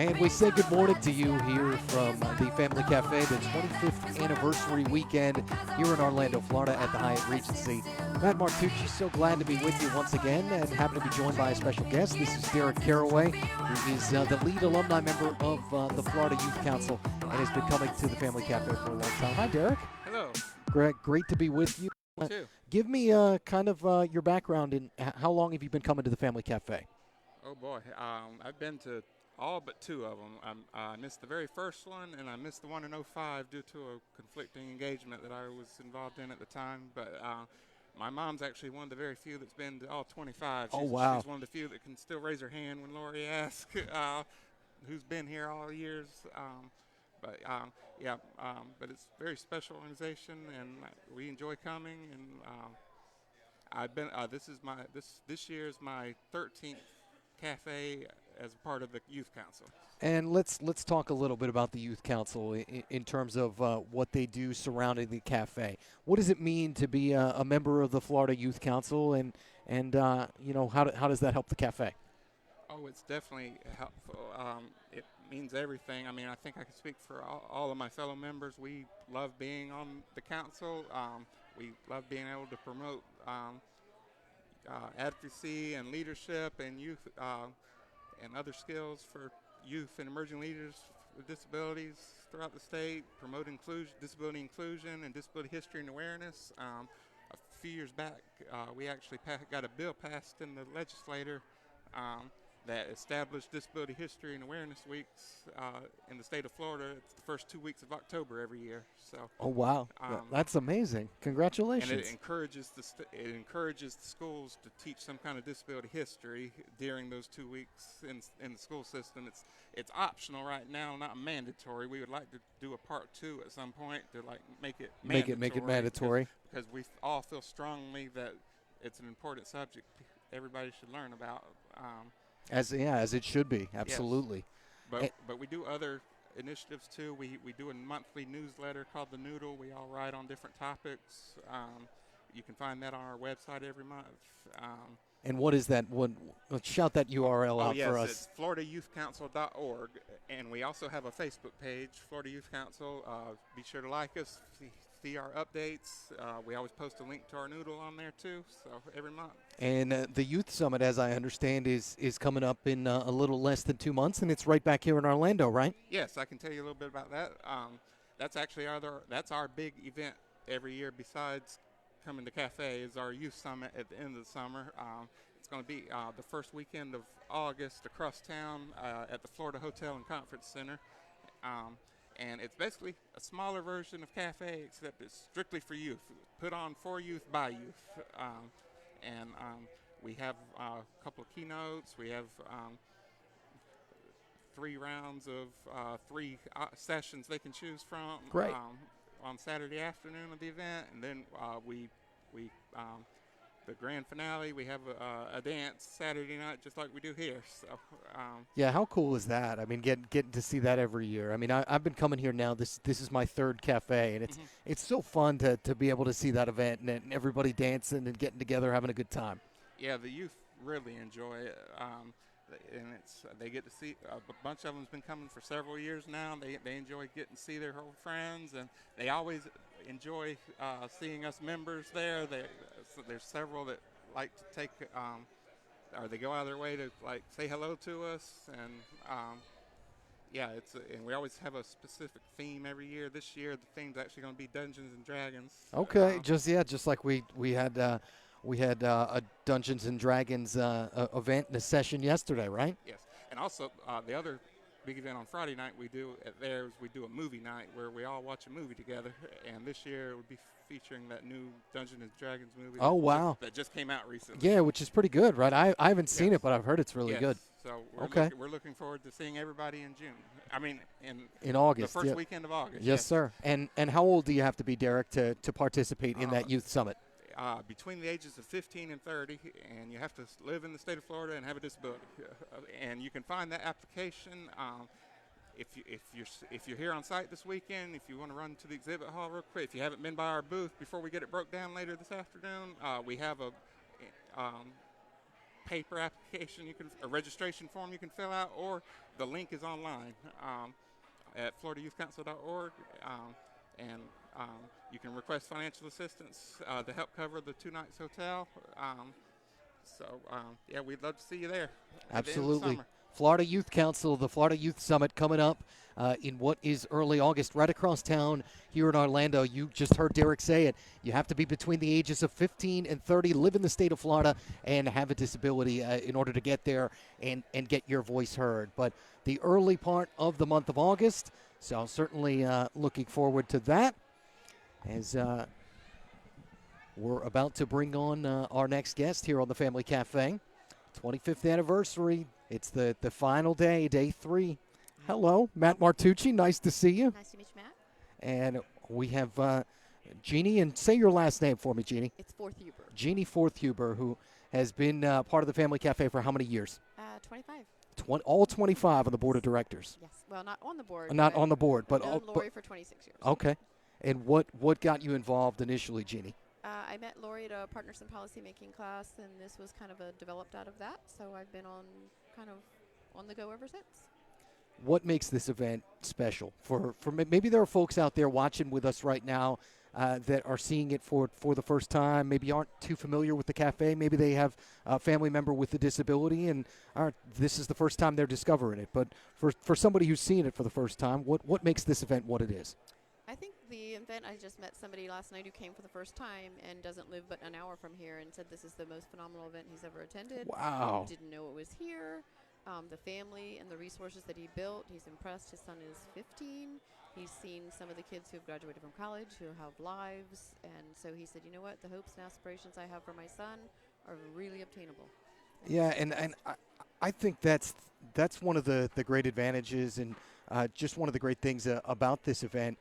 And we say good morning to you here from the Family Cafe, the 25th anniversary weekend here in Orlando, Florida at the Hyatt Regency. Matt Martucci, so glad to be with you once again and happy to be joined by a special guest. This is Derek Caraway, who is the lead alumni member of the Florida Youth Council and has been coming to the Family Cafe for a long time. Hi, Derek. Hello. Great to be with you. Too. Give me kind of your background and how long have you been coming to the Family Cafe? Oh boy, I've been to all but two of them. I missed the very first one, and I missed the one in '05 due to a conflicting engagement that I was involved in at the time. But my mom's actually one of the very few that's been to all 25. Oh, wow. She's one of the few that can still raise her hand when Lori asks who's been here all years. But it's a very special organization, and we enjoy coming. And I've been. This year is my 13th cafe as a part of the Youth Council. And let's talk a little bit about the Youth Council in terms of what they do surrounding the cafe. What does it mean to be a member of the Florida Youth Council, and how does that help the cafe? Oh, it's definitely helpful. It means everything. I mean, I think I can speak for all of my fellow members. We love being on the council. We love being able to promote advocacy and leadership and youth and other skills for youth and emerging leaders with disabilities throughout the state, promote disability inclusion and disability history and awareness. A few years back, we actually got a bill passed in the legislature that established Disability History and Awareness Weeks in the state of Florida. It's the first 2 weeks of October every year. So. Oh wow, that's amazing! Congratulations. And it encourages the schools to teach some kind of disability history during those 2 weeks in the school system. It's optional right now, not mandatory. We would like to do a part 2 at some point to make it mandatory because we all feel strongly that it's an important subject everybody should learn about. As it should be, absolutely. Yes. But we do other initiatives too. We do a monthly newsletter called The Noodle. We all write on different topics. You can find that on our website every month. And what is that? Let's shout that URL out for us. It's floridayouthcouncil.org, and we also have a Facebook page, Florida Youth Council. Be sure to like us, see our updates. We always post a link to our noodle on there too, so every month. And the Youth Summit, as I understand, is coming up in a little less than 2 months, and it's right back here in Orlando, right? Yes, I can tell you a little bit about that. That's actually that's our big event every year besides coming to cafe is our Youth Summit at the end of the summer. It's going to be the first weekend of August across town at the Florida Hotel and Conference Center. And it's basically a smaller version of cafe, except it's strictly for youth, put on for youth by youth. We have a couple of keynotes. We have 3 rounds of 3 sessions they can choose from. Great. On Saturday afternoon of the event, and then the grand finale, we have a dance Saturday night, just like we do here. So, yeah, how cool is that? I mean, getting to see that every year. I mean, I've been coming here now. This is my 3rd cafe, and it's so fun to be able to see that event and everybody dancing and getting together, having a good time. Yeah, the youth really enjoy it, and they get to see a bunch of them's been coming for several years now. They enjoy getting to see their old friends, and they always enjoy seeing us members there. There's several that like to take, or they go out of their way to say hello to us, and and we always have a specific theme every year. This year, the theme's actually going to be Dungeons and Dragons. Okay, just like we had a Dungeons and Dragons event and a session yesterday, right? Yes, and also the other big event on Friday night we do we do a movie night where we all watch a movie together, and this year it would be featuring that new Dungeons and Dragons movie. Oh, wow. That just came out recently. Yeah, which is pretty good, right? I haven't seen it, but I've heard it's really good. So we're looking forward to seeing everybody in June. I mean, in August. The first weekend of August. Yes, sir. And how old do you have to be, Derek, to participate in that youth summit? Between the ages of 15 and 30, and you have to live in the state of Florida and have a disability. And you can find that application if you're here on site this weekend. If you want to run to the exhibit hall real quick, if you haven't been by our booth before we get it broke down later this afternoon, we have paper application, a registration form you can fill out, or the link is online at floridayouthcouncil.org, and you can request financial assistance to help cover the 2 nights hotel. Yeah, we'd love to see you there. Absolutely. Florida Youth Council, the Florida Youth Summit coming up in what is early August, right across town here in Orlando. You just heard Derek say it. You have to be between the ages of 15 and 30, live in the state of Florida, and have a disability in order to get there and get your voice heard. But the early part of the month of August, so certainly looking forward to that as we're about to bring on our next guest here on the Family Cafe. 25th anniversary. It's the final day, day 3. Hello, Matt Martucci. Nice to see you. Nice to meet you, Matt. And we have Jeannie, and say your last name for me, Jeannie. It's Forthuber. Jeannie Forthuber, who has been part of the Family Cafe for how many years? 25. All 25 on the board of directors. Yes. Well, not on the board. Not on the board, but I've known Lori for 26 years. Okay. And what got you involved initially, Jeannie? I met Lori at a Partners in Policy Making class, and this was kind of developed out of that. So I've been on the go ever since. What makes this event special? For maybe there are folks out there watching with us right now that are seeing it for the first time, maybe aren't too familiar with the cafe. Maybe they have a family member with a disability, and this is the first time they're discovering it. But for somebody who's seen it for the first time, what makes this event what it is? I think the event, I just met somebody last night who came for the first time and doesn't live but an hour from here, and said this is the most phenomenal event he's ever attended. Wow. Didn't know it was here. The family and the resources that he built, he's impressed. His son is 15. He's seen some of the kids who have graduated from college who have lives, and so he said, you know what, the hopes and aspirations I have for my son are really obtainable. Yeah, and I think that's one of the great advantages and just one of the great things about this event.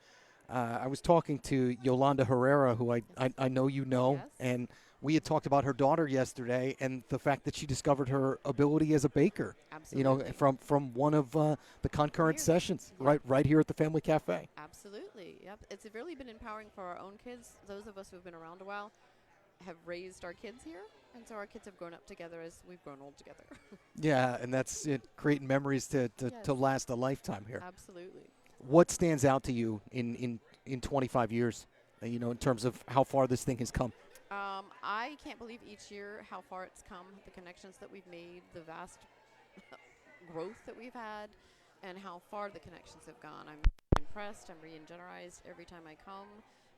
I was talking to Yolanda Herrera, who I know you know, yes. And we had talked about her daughter yesterday and the fact that she discovered her ability as a baker. Absolutely. From one of the concurrent sessions, Yep. right here at the Family Cafe. Absolutely. Yep. It's really been empowering for our own kids. Those of us who have been around a while have raised our kids here, and so our kids have grown up together as we've grown old together. Yeah, and that's it, creating memories to last a lifetime here. Absolutely. What stands out to you in 25 years, in terms of how far this thing has come? I can't believe each year how far it's come, the connections that we've made, the vast growth that we've had, and how far the connections have gone. I'm impressed. I'm re-energized every time I come.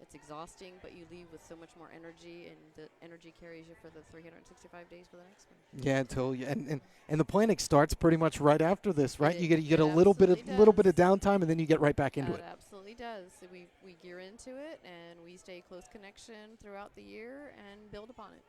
It's exhausting, but you leave with so much more energy, and the energy carries you for the 365 days for the next one. Yeah, totally. And the planning starts pretty much right after this, right? You get It a little bit of absolutely downtime, and then you get right back into it. It absolutely does. So we gear into it, and we stay close connection throughout the year and build upon it.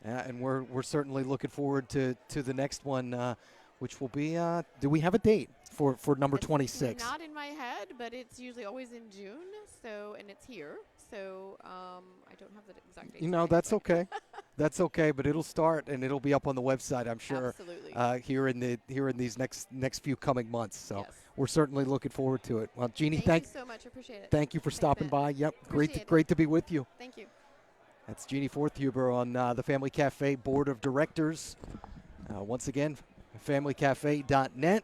Yeah, and we're certainly looking forward to the next one, which will be. Do we have a date for number 26? Not in my head, but it's usually always in June. So, and it's here. So I don't have the exact date. That's okay. That's okay, but it'll start and it'll be up on the website, I'm sure. Absolutely. Here in these next few coming months. So yes. we're certainly looking forward to it. Well, Jeannie, thank you so much. I appreciate it. Thank you for stopping by. Yep, great to be with you. Thank you. That's Jeannie Forthuber on the Family Cafe Board of Directors. Once again, familycafe.net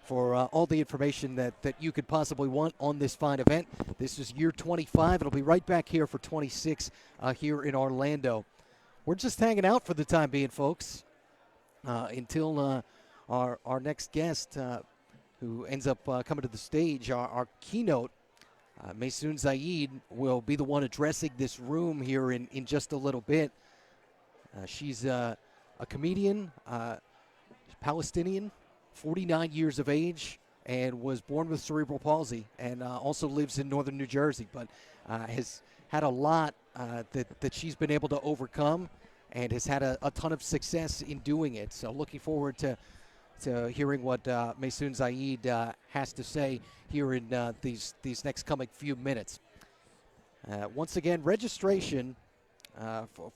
for all the information that you could possibly want on this fine event. This is year 25. It'll be right back here for 26 here in Orlando. We're just hanging out for the time being, folks, until our next guest, who ends up coming to the stage, our keynote, Maysoon Zayid, will be the one addressing this room here in just a little bit. She's a comedian, Palestinian, 49 years of age, and was born with cerebral palsy, and also lives in northern New Jersey, but has had a lot that she's been able to overcome, and has had a ton of success in doing it. So looking forward to hearing what Maysoon Zayid has to say here in these next coming few minutes. Once again, registration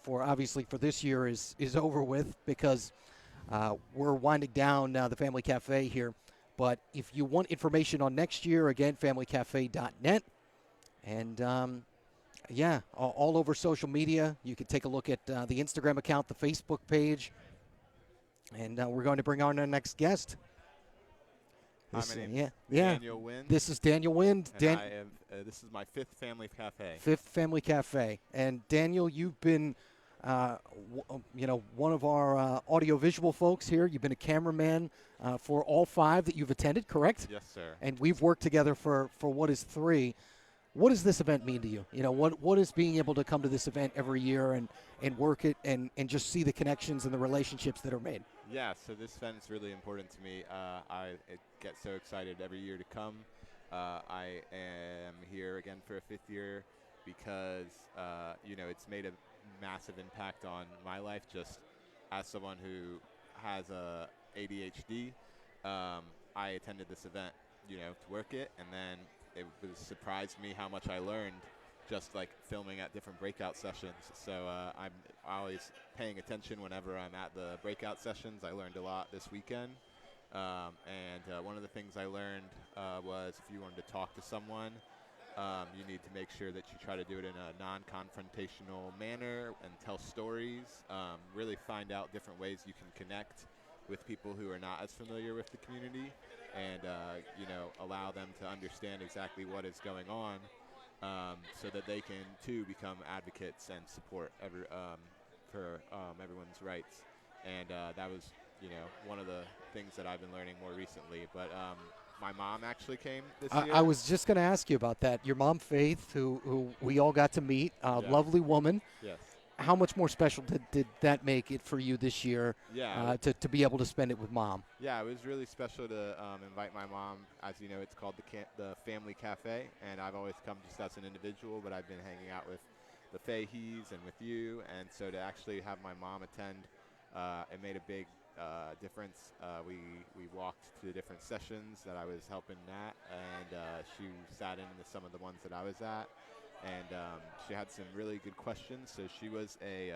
for obviously for this year is over with, because we're winding down the Family Cafe here. But if you want information on next year, again, familycafe.net. And, all over social media. You can take a look at the Instagram account, the Facebook page. And we're going to bring on our next guest. Hi, This, my name's yeah. Daniel Wind. This is Daniel Wind. And I am, this is my fifth family cafe. Fifth Family Cafe. And Daniel, you've been, one of our audiovisual folks here. You've been a cameraman for all 5 that you've attended, correct? Yes, sir. And we've worked together for what is 3. What does this event mean to you? You know, what is being able to come to this event every year and work it and just see the connections and the relationships that are made? Yeah, so this event is really important to me. I get so excited every year to come. I am here again for a 5th year because, it's made a massive impact on my life just as someone who has ADHD. I attended this event, to work it, and then it surprised me how much I learned just like filming at different breakout sessions. So I'm always paying attention whenever I'm at the breakout sessions. I learned a lot this weekend. And one of the things I learned was if you wanted to talk to someone, you need to make sure that you try to do it in a non-confrontational manner and tell stories, really find out different ways you can connect with people who are not as familiar with the community and, allow them to understand exactly what is going on so that they can, too, become advocates and support for everyone's rights. And that was, one of the things that I've been learning more recently. But my mom actually came this year. I was just going to ask you about that. Your mom, Faith, who we all got to meet, lovely woman. Yes. How much more special did that make it for you this year to be able to spend it with Mom? Yeah, it was really special to invite my mom. As you know, it's called the Family Café, and I've always come just as an individual, but I've been hanging out with the Fahey's and with you, and so to actually have my mom attend, it made a big difference. We walked to the different sessions that I was helping at, and she sat in some of the ones that I was at. And she had some really good questions. So she was a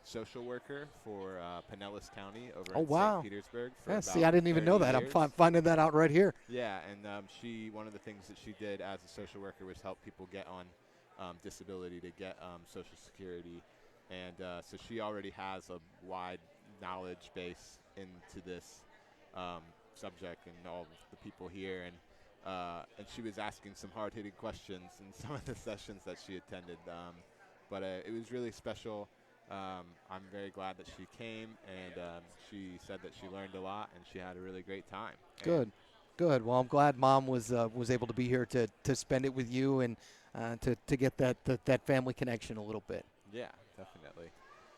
social worker for Pinellas County over in St. Petersburg. For about I didn't even know that. years. I'm finding that out right here. Yeah, and one of the things that she did as a social worker was help people get on disability to get Social Security. And so she already has a wide knowledge base into this subject and all the people here. And she was asking some hard-hitting questions in some of the sessions that she attended. But it was really special. I'm very glad that she came, and she said that she learned a lot, and she had a really great time. Good. Well, I'm glad Mom was able to be here to spend it with you and to get that family connection a little bit. Yeah, definitely.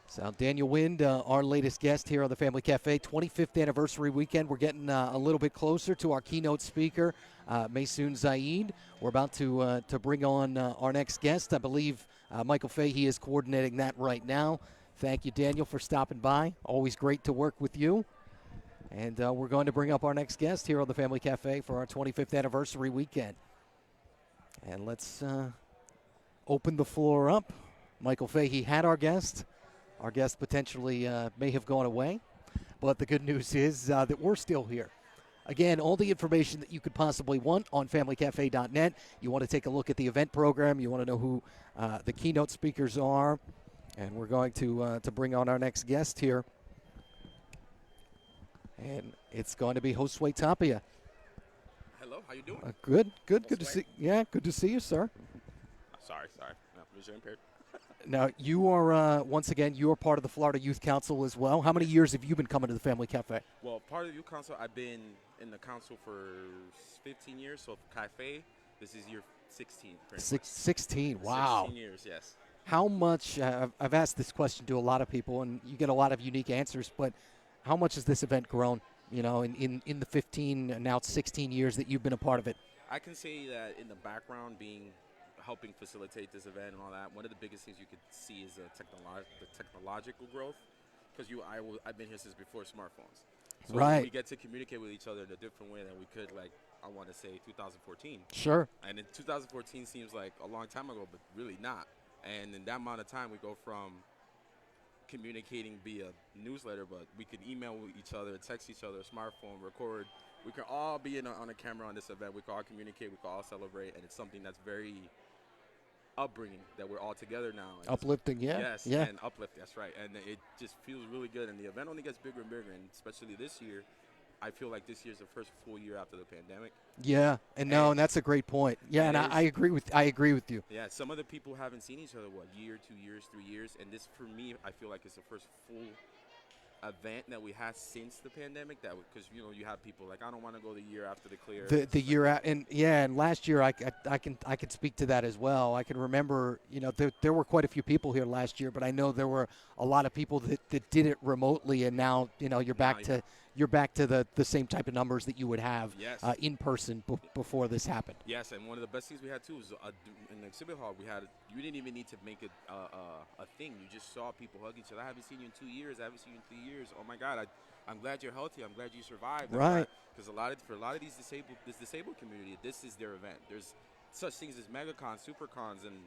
So Daniel Wind, our latest guest here on the Family Cafe, 25th anniversary weekend. We're getting a little bit closer to our keynote speaker, Maysoon Zayid. We're about to bring on our next guest. I believe Michael Fahey is coordinating that right now. Thank you, Daniel, for stopping by. Always great to work with you. And we're going to bring up our next guest here on the Family Cafe for our 25th anniversary weekend. And let's open the floor up. Michael Fahey had our guest. Our guest potentially may have gone away, but the good news is that we're still here. Again, all the information that you could possibly want on familycafe.net. You want to take a look at the event program. You want to know who the keynote speakers are. And we're going to bring on our next guest here. And it's going to be Josue Tapia. Hello, how you doing? Good to see. Yeah, good to see you, sir. Sorry. No, vision impaired. Now, you are, once again, you are part of the Florida Youth Council as well. How many years have you been coming to the Family Cafe? Well, part of the Youth Council, I've been in the council for 15 years. So Cafe, this is year 16. 16, wow. 16 years, yes. How much, I've asked this question to a lot of people, and you get a lot of unique answers, but how much has this event grown, in the 15, now 16 years that you've been a part of it? I can say that in the background, helping facilitate this event and all that, one of the biggest things you could see is the technological growth, because I've been here since before smartphones. So right. We get to communicate with each other in a different way than we could, I want to say 2014. Sure. And in 2014 seems like a long time ago, but really not. And in that amount of time, we go from communicating via newsletter, but we could email with each other, text each other, smartphone, record. We can all be on a camera on this event. We can all communicate. We can all celebrate. And it's something that's very upbringing, that we're all together now. And Uplifting, yeah. Yes, Yeah. and uplift. That's right. And it just feels really good. And the event only gets bigger and bigger. And especially this year, I feel like this year's the first full year after the pandemic. Yeah, and that's a great point. Yeah, and I agree with you. Yeah, some of the people haven't seen each other, year, 2 years, 3 years, and this for me, I feel like it's the first full event that we had since the pandemic. That because you have people like, I don't want to go the year after the clear. The year out, and last year I can speak to that as well. I can remember, there were quite a few people here last year, but I know there were a lot of people that did it remotely, and now you're back to the same type of numbers that you would have in person before this happened. Yes, and one of the best things we had too was in the exhibit hall. You didn't even need to make it a thing. You just saw people hug each other. I haven't seen you in 2 years. I haven't seen you in 3 years. Oh my God, I'm glad you're healthy. I'm glad you survived. Right. Because for a lot of this disabled community, this is their event. There's such things as megacons, supercons, and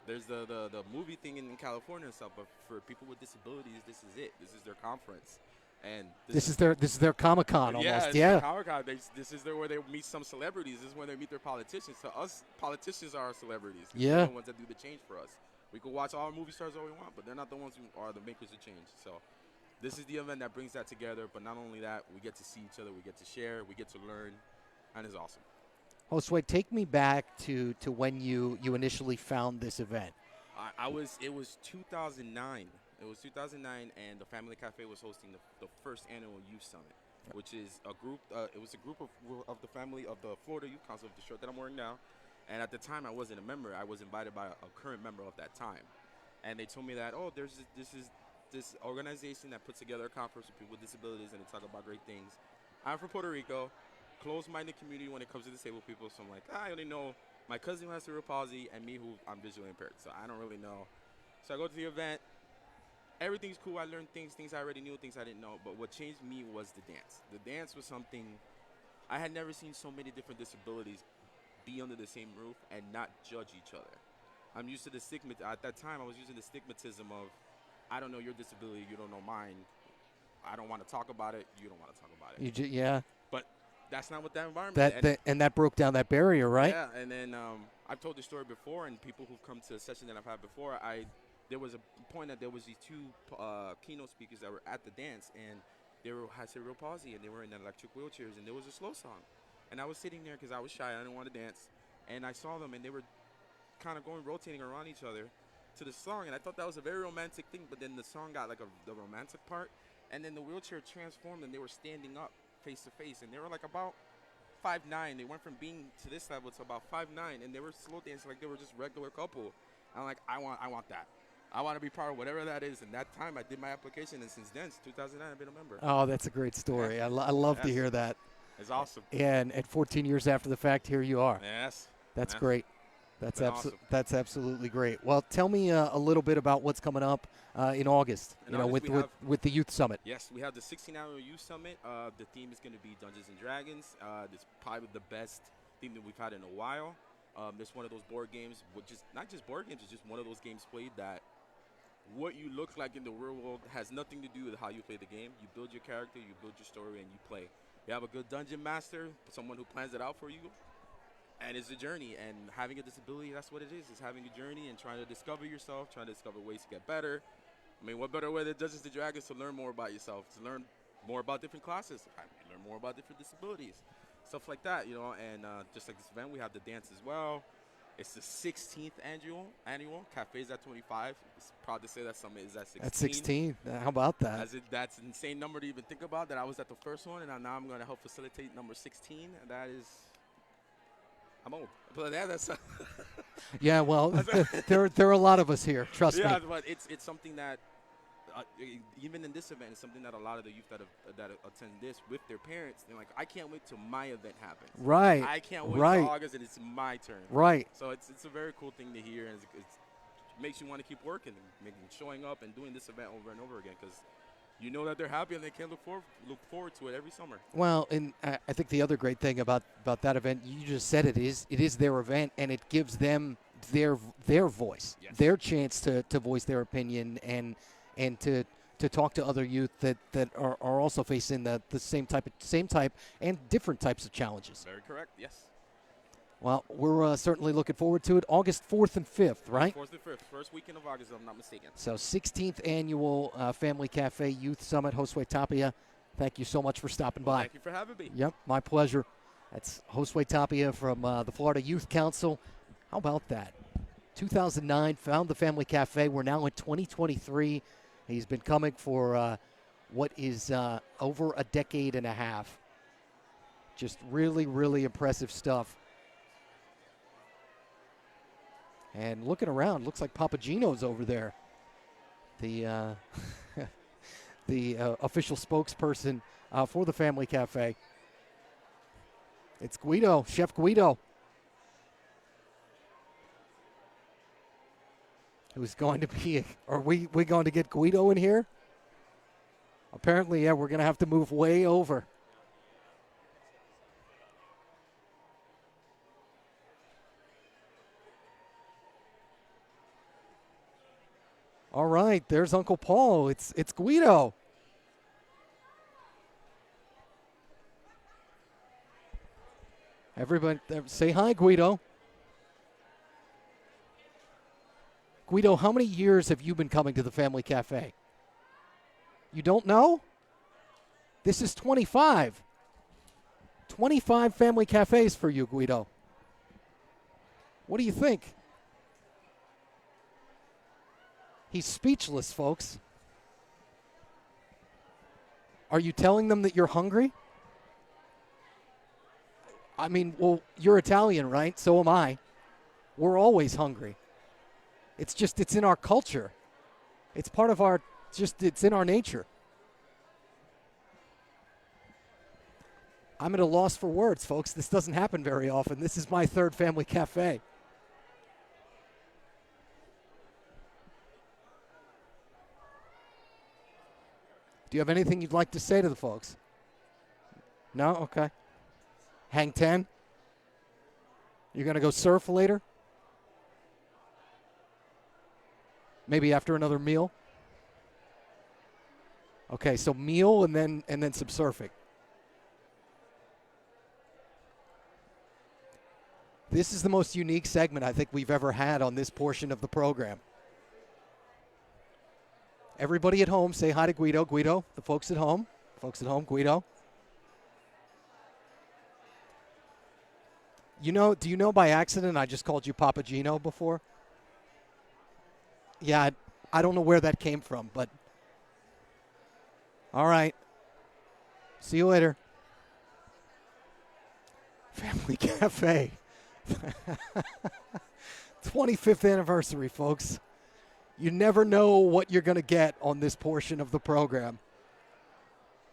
there's the movie thing in California and stuff. But for people with disabilities, this is it. This is their conference. And this is their Comic-Con almost. Yeah. Comic-Con. This is where they meet some celebrities. This is where they meet their politicians. So us politicians are our celebrities. They're the ones that do the change for us. We can watch all movie stars all we want, but they're not the ones who are the makers of change. So this is the event that brings that together. But not only that, we get to see each other, we get to share, we get to learn, and it's awesome. Josue, take me back to when you initially found this event. It was 2009. It was 2009, and the Family Café was hosting the first annual Youth Summit, which is a group. It was a group of the family of the Florida Youth Council, the shirt that I'm wearing now. And at the time, I wasn't a member. I was invited by a current member of that time, and they told me that there's this organization that puts together a conference with people with disabilities, and they talk about great things. I'm from Puerto Rico, closed-minded community when it comes to disabled people. So I'm like, I only know my cousin who has cerebral palsy and me who I'm visually impaired. So I don't really know. So I go to the event. Everything's cool. I learned things I already knew, things I didn't know. But what changed me was the dance. The dance was something I had never seen so many different disabilities be under the same roof and not judge each other. I'm used to the stigma. At that time, I was using the stigmatism of, I don't know your disability, you don't know mine. I don't want to talk about it. You don't want to talk about it. But that's not what that environment. And that broke down that barrier, right? Yeah. And then I've told this story before, and people who've come to a session that I've had before, there was a point that there was these two keynote speakers that were at the dance, and they had cerebral palsy, and they were in electric wheelchairs, and there was a slow song. And I was sitting there because I was shy. I didn't want to dance. And I saw them, and they were kind of rotating around each other to the song. And I thought that was a very romantic thing, but then the song got like the romantic part. And then the wheelchair transformed, and they were standing up face to face. And they were like about 5'9". They went from being to this level to about 5'9", and they were slow dancing like they were just regular couple. And I'm like, I want that. I want to be part of whatever that is. And that time I did my application, and since then, 2009, I've been a member. Oh, that's a great story. I love to hear that. It's awesome. And at 14 years after the fact, here you are. Yes. That's great. That's awesome. That's absolutely great. Well, tell me a little bit about what's coming up in August. With the Youth Summit. Yes, we have the 16th Annual Youth Summit. The theme is going to be Dungeons and Dragons. It's probably the best theme that we've had in a while. It's one of those board games, which is not just board games, it's just one of those games played that what you look like in the real world has nothing to do with how you play the game. You build your character, you build your story, and you play. You have a good dungeon master, someone who plans it out for you, and it's a journey. And having a disability, that's what it is. It's having a journey and trying to discover yourself, trying to discover ways to get better. I mean, what better way than Dungeons and Dragons to learn more about yourself, to learn more about different classes, learn more about different disabilities, stuff like that, And just like this event, we have the dance as well. It's the 16th annual. Cafe's at 25. It's proud to say that Summit is at 16. At 16. How about that? That's an insane number to even think about, that I was at the first one, and now I'm going to help facilitate number 16. And that is, I'm old. But that's yeah, well, there are a lot of us here. Trust me. Yeah, but it's something that, even in this event, it's something that a lot of the youth that attend this with their parents, they're like, I can't wait till my event happens. Right. I can't wait till August and it's my turn. Right. So it's a very cool thing to hear, and it makes you want to keep working and showing up and doing this event over and over again, because you know that they're happy and they can look forward to it every summer. Well, and I think the other great thing about that event, you just said it is their event, and it gives them their voice, their chance to voice their opinion and to talk to other youth that are also facing the same type and different types of challenges. Very correct, yes. Well, we're certainly looking forward to it. August 4th and 5th, right? 4th and 5th, first weekend of August, if I'm not mistaken. So 16th Annual Family Cafe Youth Summit. Josue Tapia, thank you so much for stopping by. Thank you for having me. Yep, my pleasure. That's Josue Tapia from the Florida Youth Council. How about that? 2009, found the Family Cafe. We're now in 2023. He's been coming for what is over a decade and a half. Just really, really impressive stuff. And looking around, looks like Papagino's over there. The the official spokesperson for the Family Cafe. It's Guido, Chef Guido, who's going to be, are we going to get Guido in here? Apparently, yeah, we're going to have to move way over. All right, there's Uncle Paul. It's Guido. Everybody say hi, Guido. Guido, how many years have you been coming to the Family Cafe? You don't know? This is 25. 25 Family Cafes for you, Guido. What do you think? He's speechless, folks. Are you telling them that you're hungry? I mean, well, you're Italian, right? So am I. We're always hungry. It's in our culture. It's part of our, it's in our nature. I'm at a loss for words, folks. This doesn't happen very often. This is my third Family Cafe. Do you have anything you'd like to say to the folks? No? Okay. Hang 10? You're going to go surf later? Maybe after another meal? Okay, so meal and then some surfing. This is the most unique segment I think we've ever had on this portion of the program. Everybody at home, say hi to Guido. Guido, the folks at home. Folks at home, Guido. Do you know by accident I just called you Papagino before? Yeah, I don't know where that came from, but all right. See you later. Family Cafe. 25th anniversary, folks. You never know what you're going to get on this portion of the program.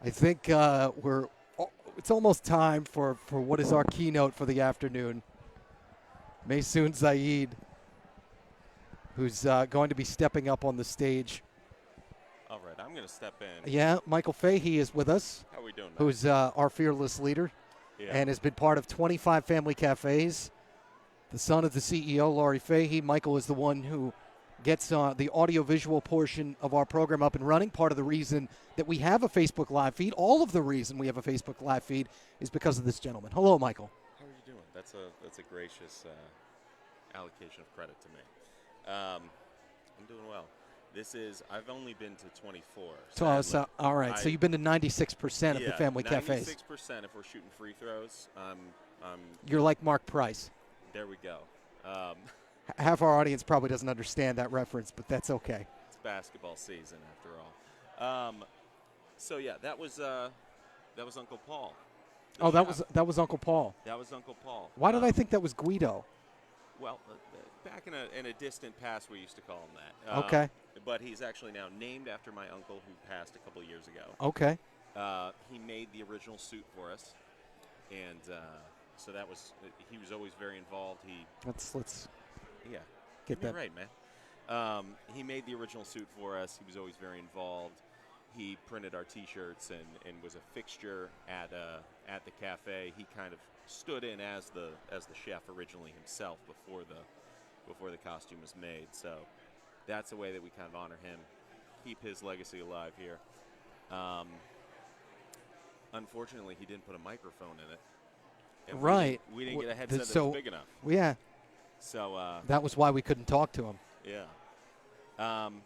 I think it's almost time for what is our keynote for the afternoon. Maysoon Zayid, who's going to be stepping up on the stage. All right, I'm going to step in. Yeah, Michael Fahey is with us. How are we doing, man? Who's our fearless leader and has been part of 25 Family Cafes. The son of the CEO, Laurie Fahey. Michael is the one who gets the audiovisual portion of our program up and running. Part of the reason that we have a Facebook Live feed, all of the reason we have a Facebook Live feed is because of this gentleman. Hello, Michael. How are you doing? That's a gracious allocation of credit to me. I'm doing well. I've only been to 24. So all right, so you've been to 96% of the Family 96% Cafes. 96% if we're shooting free throws. You're like Mark Price. There we go. Half our audience probably doesn't understand that reference, but that's okay. It's basketball season after all. So yeah, that was Uncle Paul. That was Uncle Paul. That was Uncle Paul. Why did I think that was Guido? Well, back in a distant past, we used to call him that. Okay. But he's actually now named after my uncle who passed a couple of years ago. Okay. He made the original suit for us, and so he was always very involved. Let's get that right, man. He made the original suit for us. He was always very involved. He printed our T-shirts and was a fixture at the cafe. He kind of stood in as the chef originally himself before the costume was made. So that's a way that we kind of honor him, keep his legacy alive here. Unfortunately, he didn't put a microphone in it. And Right. We didn't get a W- headset so- that was big enough. Yeah, So, that was why we couldn't talk to him. yeah.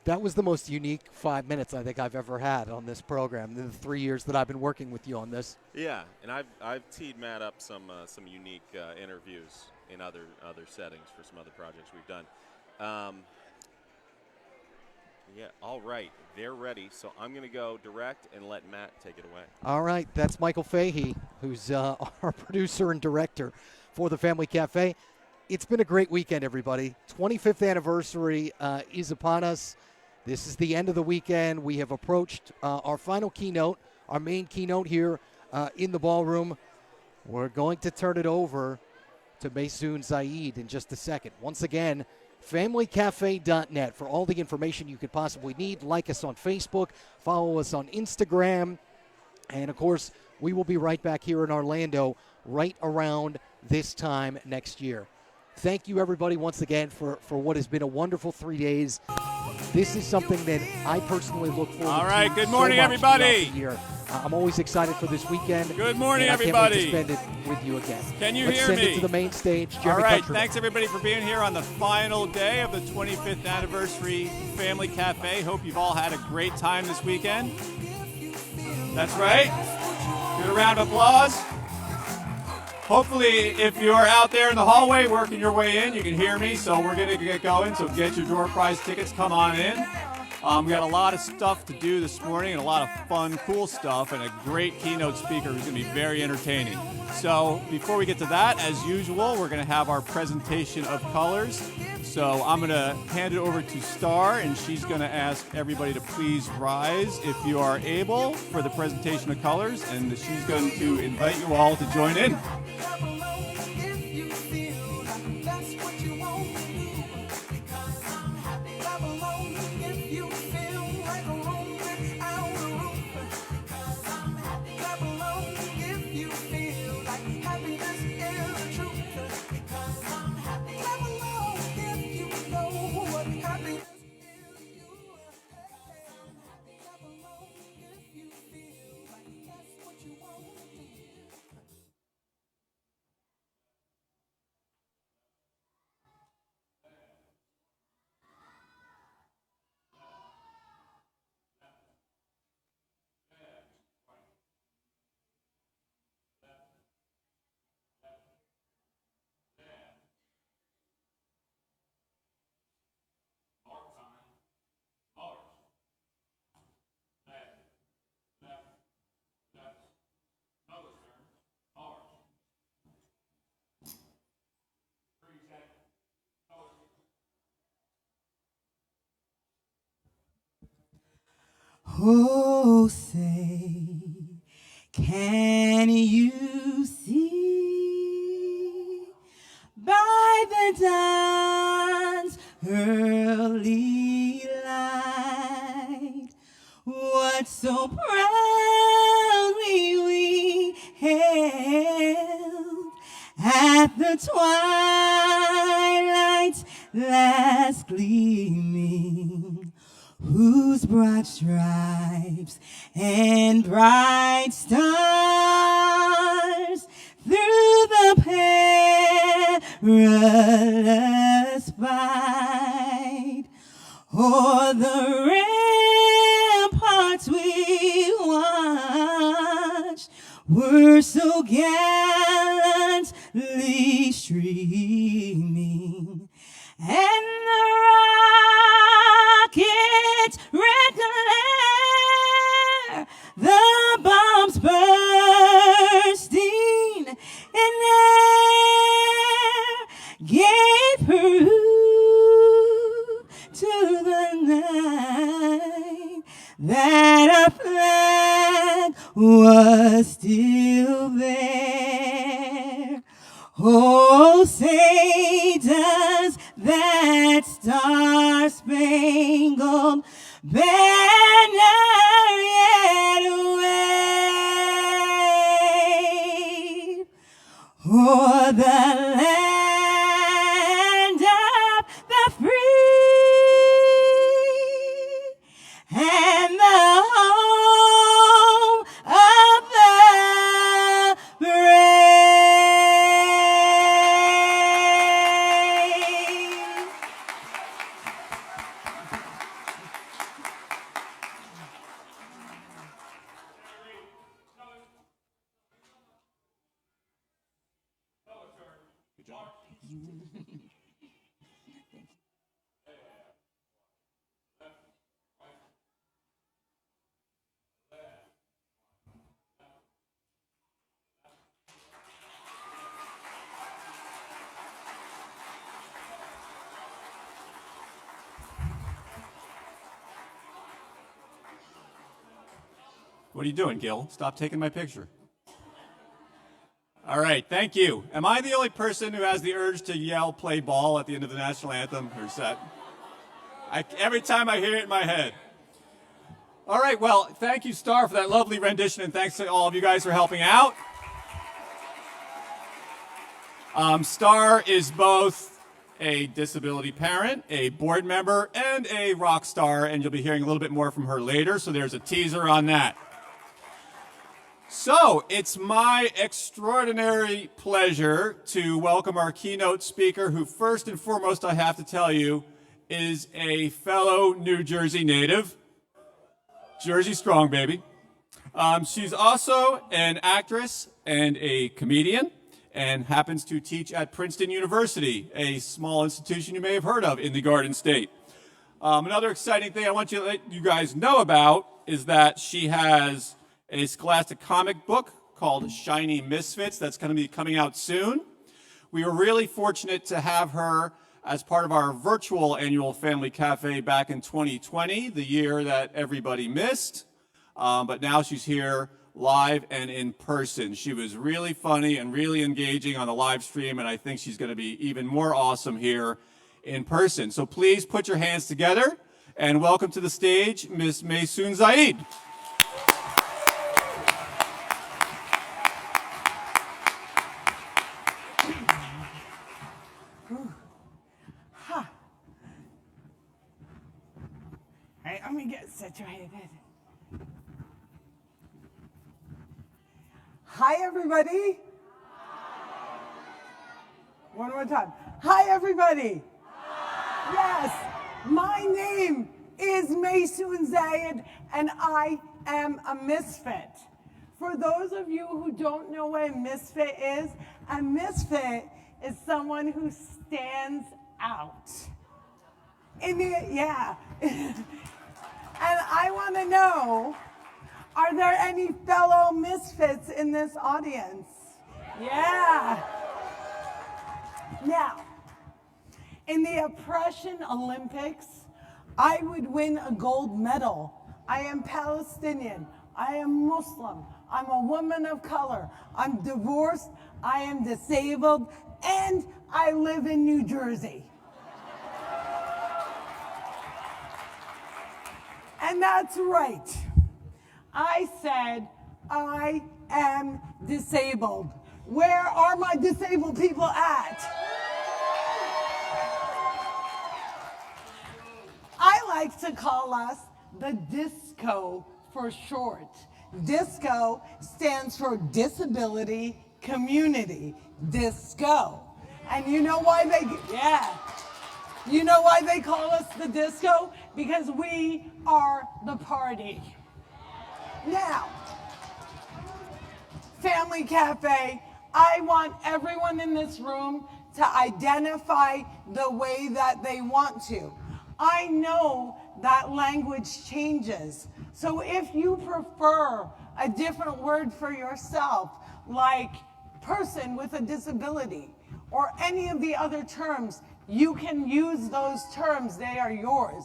That was the most unique 5 minutes I think I've ever had on this program in the 3 years that I've been working with you on this. Yeah, and I've teed Matt up some unique interviews in other settings for some other projects we've done. Yeah, all right, they're ready. So I'm going to go direct and let Matt take it away. All right, that's Michael Fahey, who's our producer and director for the Family Cafe. It's been a great weekend, everybody. 25th anniversary is upon us. This is the end of the weekend. We have approached our final keynote, our main keynote here in the ballroom. We're going to turn it over to Maysoon Zayid in just a second. Once again, familycafe.net for all the information you could possibly need. Like us on Facebook, follow us on Instagram, and of course, we will be right back here in Orlando right around this time next year. Thank you, everybody, once again for what has been a wonderful 3 days. This is something that I personally look forward to. All right, good morning, so much everybody. throughout the year. I'm always excited for this weekend. Good morning, and I can't wait everybody. to spend it with you again. Can you Let's hear send me? it to the main stage. All Jeremy right, Countryman. thanks everybody for being here on the final day of the 25th anniversary Family Cafe. Hope you've all had a great time this weekend. That's right. Good round of applause. Hopefully, if you're out there in the hallway working your way in, you can hear me. So we're going to get going. So get your door prize tickets. Come on in. We got a lot of stuff to do this morning and a lot of fun, cool stuff, and a great keynote speaker who's going to be very entertaining. So before we get to that, as usual, we're going to have our presentation of colors. So I'm going to hand it over to Star, and she's going to ask everybody to please rise if you are able for the presentation of colors, and she's going to invite you all to join in. Oh, say, can you see by the dawn's early light what so proudly we hailed at the twilight's last gleaming, whose broad stripes and bright stars through the perilous fight o'er the ramparts we watched were so gallantly streaming, and the rocket's red glare, the bombs bursting in air, gave proof to the night that our flag was still there. Oh, say does that star-spangled banner yet wave o'er the land of the free and the home of the brave? job. What are you doing, Gil? Stop taking my picture. All right, thank you. Am I the only person who has the urge to yell play ball at the end of the national anthem? Or is that? Every time I hear it in my head. All right, well, thank you, Star, for that lovely rendition, and thanks to all of you guys for helping out. Star is both a disability parent, a board member, and a rock star, and you'll be hearing a little bit more from her later, so there's a teaser on that. So, it's my extraordinary pleasure to welcome our keynote speaker, who first and foremost, I have to tell you, is a fellow New Jersey native. Jersey strong, baby. She's also an actress and a comedian, and happens to teach at Princeton University, a small institution you may have heard of in the Garden State. Another exciting thing I want you to let you guys know about is that she has a Scholastic comic book called Shiny Misfits that's going to be coming out soon. We were really fortunate to have her as part of our virtual Annual Family Café back in 2020, the year that everybody missed. But now she's here live and in person. She was really funny and really engaging on the live stream, and I think she's going to be even more awesome here in person. So please put your hands together and welcome to the stage Miss Maysoon Zayid. Right, let me get situated. Hi, everybody. One more time. Hi, everybody. Yes, my name is Maysoon Zayid, and I am a misfit. For those of you who don't know what a misfit is someone who stands out. Yeah. And I want to know, are there any fellow misfits in this audience? Yeah. Now, in the Oppression Olympics, I would win a gold medal. I am Palestinian. I am Muslim. I'm a woman of color. I'm divorced. I am disabled. And I live in New Jersey. And that's right. I said, I am disabled. Where are my disabled people at? I like to call us the DISCO for short. DISCO stands for Disability Community. DISCO. And you know why you know why they call us the DISCO? Because we are the party. Now, Family Cafe, I want everyone in this room to identify the way that they want to. I know that language changes. So if you prefer a different word for yourself, like person with a disability, or any of the other terms, you can use those terms, they are yours.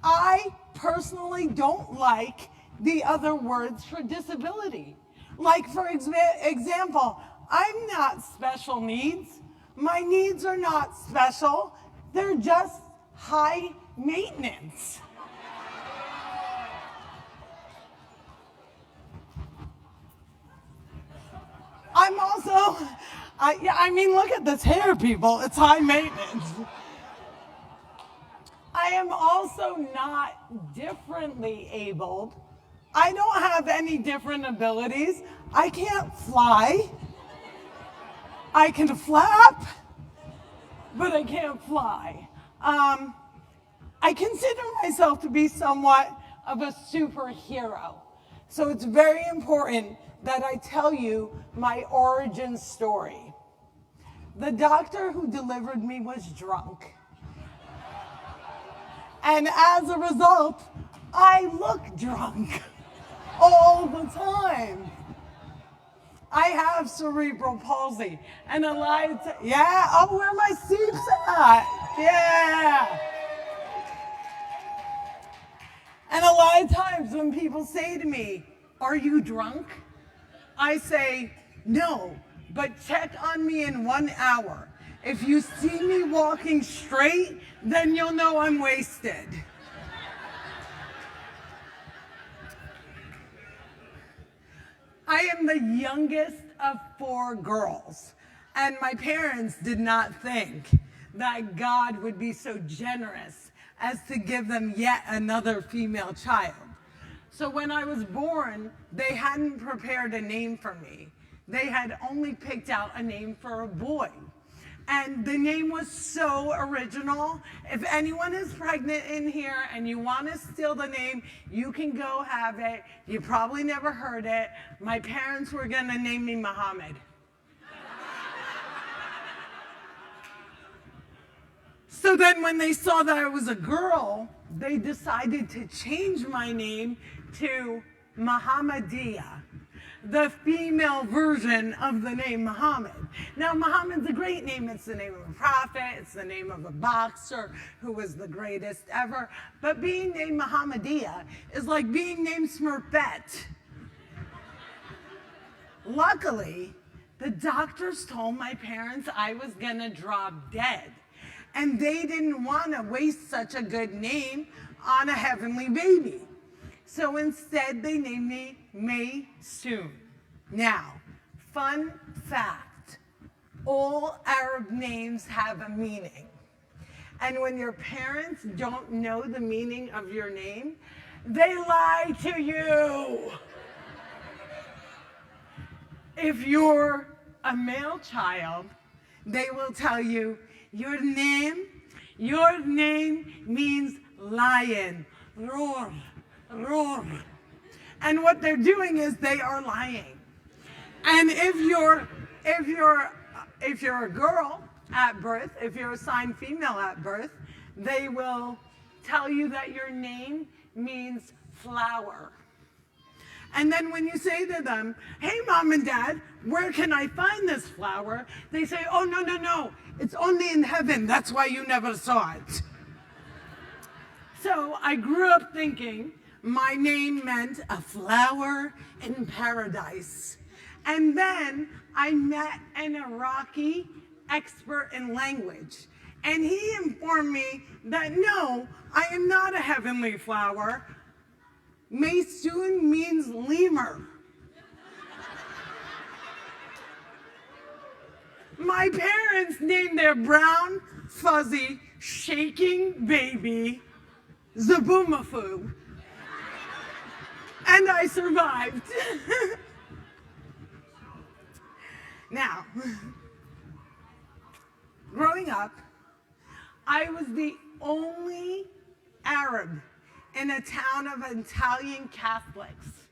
I personally don't like the other words for disability. Like, for example, I'm not special needs. My needs are not special. They're just high maintenance. I'm also, I mean, look at this hair, people. It's high maintenance. I am also not differently abled. I don't have any different abilities. I can't fly. I can flap, but I can't fly. I consider myself to be somewhat of a superhero. So it's very important that I tell you my origin story. the doctor who delivered me was drunk. And as a result, I look drunk all the time. I have cerebral palsy, and a lot of yeah, oh, where are my seats at? Yeah. And a lot of times when people say to me, "Are you drunk?" I say, "No, but check on me in 1 hour. If you see me walking straight, then you'll know I'm wasted." I am the youngest of 4 girls, and my parents did not think that God would be so generous as to give them yet another female child. So when I was born, they hadn't prepared a name for me. They had only picked out a name for a boy. And the name was so original. If anyone is pregnant in here and you want to steal the name, you can go have it. You probably never heard it. My parents were going to name me Muhammad. So then when they saw that I was a girl, they decided to change my name to Muhammadiyah, the female version of the name Muhammad. Now, Muhammad's a great name. It's the name of a prophet. It's the name of a boxer who was the greatest ever. But being named Muhammadiyah is like being named Smurfette. Luckily, the doctors told my parents I was gonna drop dead, and they didn't want to waste such a good name on a heavenly baby. So instead, they named me Maysoon. Now, fun fact, all Arab names have a meaning. And when your parents don't know the meaning of your name, they lie to you. If you're a male child, they will tell you, your name means lion, roar, roar. And what they're doing is they are lying. And if you're a girl at birth, if you're assigned female at birth, they will tell you that your name means flower. And then when you say to them, "Hey, Mom and Dad, where can I find this flower?" They say, "Oh, no, it's only in heaven. That's why you never saw it." So I grew up thinking my name meant a flower in paradise. And then I met an Iraqi expert in language. And he informed me that no, I am not a heavenly flower. Maysoon means lemur. My parents named their brown, fuzzy, shaking baby Zaboomafoo. And I survived. Now, growing up, I was the only Arab in a town of Italian Catholics.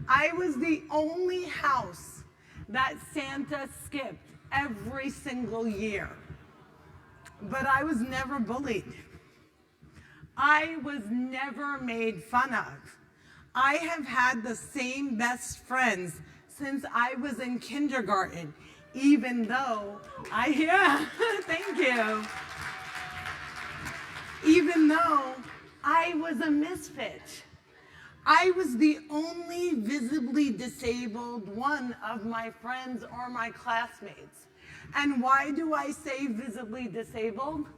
I was the only house that Santa skipped every single year. But I was never bullied. I was never made fun of. I have had the same best friends since I was in kindergarten, even though thank you. Even though I was a misfit. I was the only visibly disabled one of my friends or my classmates. And why do I say visibly disabled?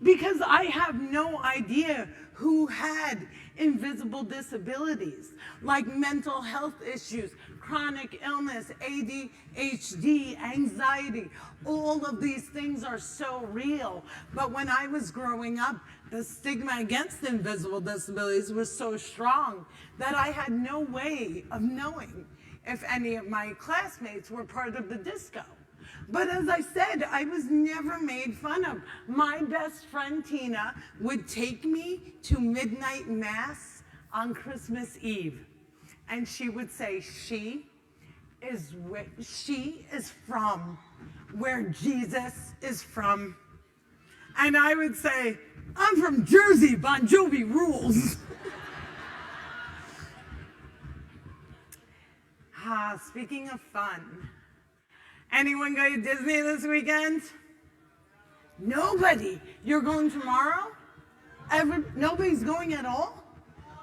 Because I have no idea who had invisible disabilities, like mental health issues, chronic illness, ADHD, anxiety. All of these things are so real. But when I was growing up, the stigma against invisible disabilities was so strong that I had no way of knowing if any of my classmates were part of the disco. But as I said, I was never made fun of. My best friend Tina would take me to midnight mass on Christmas Eve. And she would say, she is from where Jesus is from. And I would say, I'm from Jersey, Bon Jovi rules. Speaking of fun, anyone go to Disney this weekend? Nobody. You're going tomorrow? Nobody's going at all?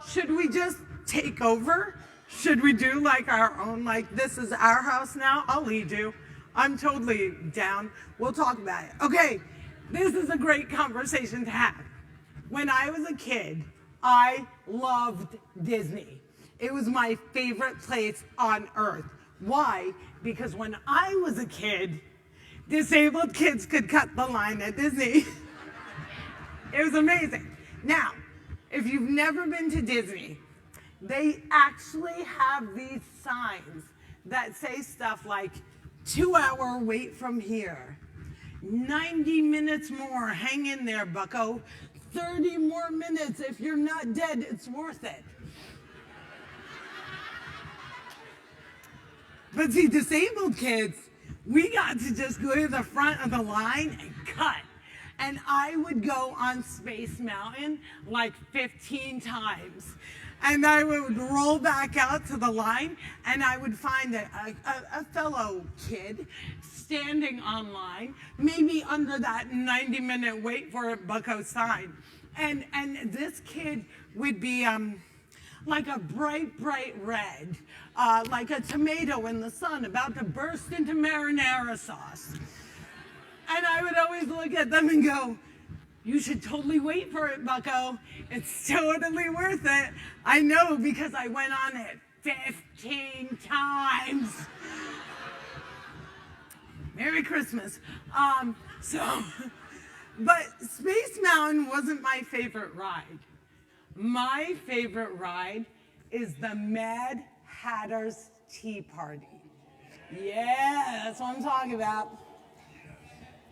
Should we just take over? Should we do like our own, like this is our house now? I'll lead you. I'm totally down. We'll talk about it. Okay, this is a great conversation to have. When I was a kid, I loved Disney. It was my favorite place on earth. Why? Because when I was a kid, disabled kids could cut the line at Disney. It was amazing. Now, if you've never been to Disney, they actually have these signs that say stuff like 2-hour wait from here, 90 minutes more, hang in there, bucko, 30 more minutes, if you're not dead, it's worth it. But see, disabled kids, we got to just go to the front of the line and cut. And I would go on Space Mountain like 15 times. And I would roll back out to the line, and I would find a fellow kid standing on line, maybe under that 90-minute wait for a bucko sign. And this kid would be like a bright, bright red, like a tomato in the sun about to burst into marinara sauce. And I would always look at them and go, you should totally wait for it, bucko. It's totally worth it. I know, because I went on it 15 times. Merry Christmas. But Space Mountain wasn't my favorite ride. My favorite ride is the Mad Hatter's Tea Party. Yeah, that's what I'm talking about.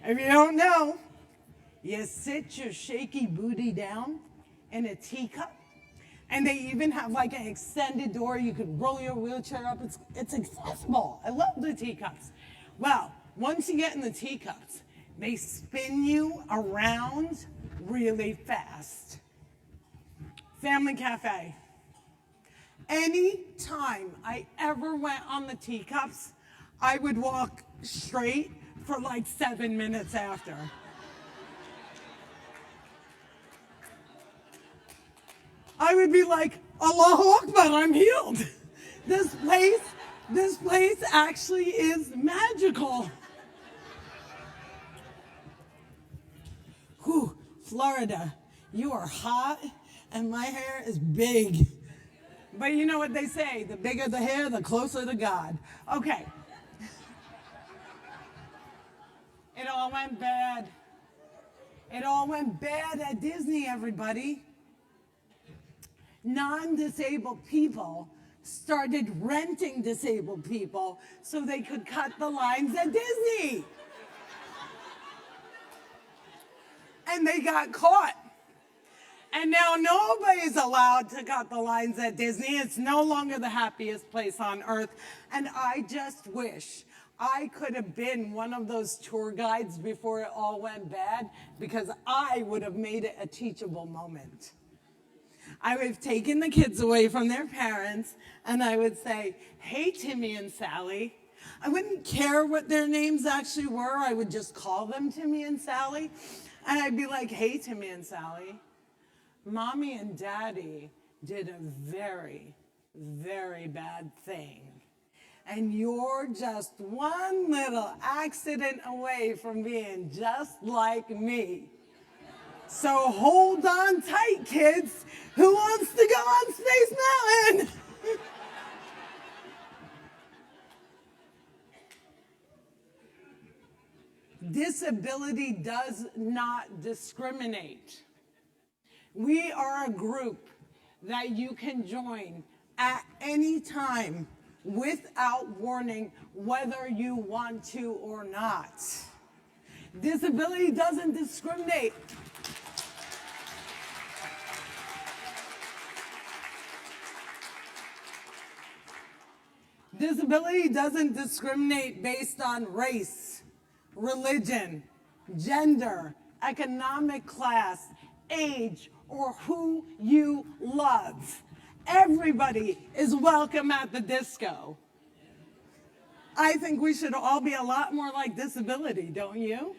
If you don't know, you sit your shaky booty down in a teacup, and they even have like an extended door. You could roll your wheelchair up. It's accessible. I love the teacups. Well, once you get in the teacups, they spin you around really fast. Family Cafe. Any time I ever went on the teacups, I would walk straight for like 7 minutes after. I would be like, Allahu Akbar, I'm healed. This place actually is magical. Whew, Florida, you are hot and my hair is big. But you know what they say, the bigger the hair, the closer to God. Okay. It all went bad. It all went bad at Disney, everybody. Non-disabled people started renting disabled people so they could cut the lines at Disney. And they got caught. And now nobody's allowed to cut the lines at Disney. It's no longer the happiest place on earth. And I just wish I could have been one of those tour guides before it all went bad, because I would have made it a teachable moment. I would have taken the kids away from their parents, and I would say, hey, Timmy and Sally. I wouldn't care what their names actually were. I would just call them Timmy and Sally. And I'd be like, hey, Timmy and Sally, Mommy and Daddy did a very, very bad thing. And you're just one little accident away from being just like me. So hold on tight, kids. Who wants to go on Space Mountain? Disability does not discriminate. We are a group that you can join at any time without warning, whether you want to or not. Disability doesn't discriminate. Disability doesn't discriminate based on race, religion, gender, economic class, age, or who you love. Everybody is welcome at the disco. I think we should all be a lot more like disability, don't you?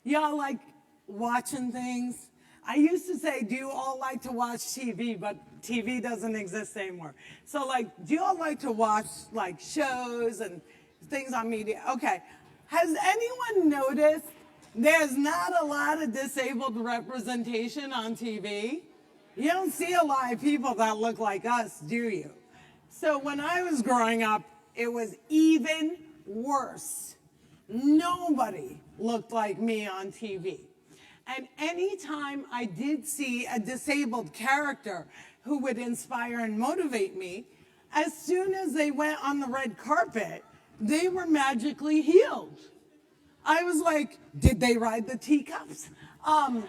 Y'all like watching things? I used to say, do you all like to watch TV? But TV doesn't exist anymore. So like, do you all like to watch like shows and things on media? Okay. Has anyone noticed there's not a lot of disabled representation on TV? You don't see a lot of people that look like us, do you? So when I was growing up, it was even worse. Nobody looked like me on TV. And anytime I did see a disabled character who would inspire and motivate me, as soon as they went on the red carpet, they were magically healed. I was like, did they ride the teacups? I'm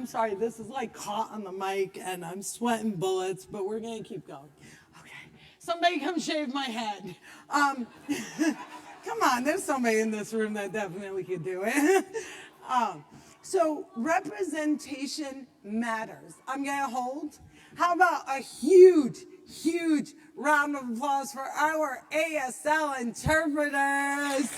sorry, this is like caught on the mic and I'm sweating bullets, but we're gonna keep going. Okay, somebody come shave my head. Come on, there's somebody in this room that definitely could do it. So representation matters. I'm gonna hold. How about a huge, huge round of applause for our ASL interpreters?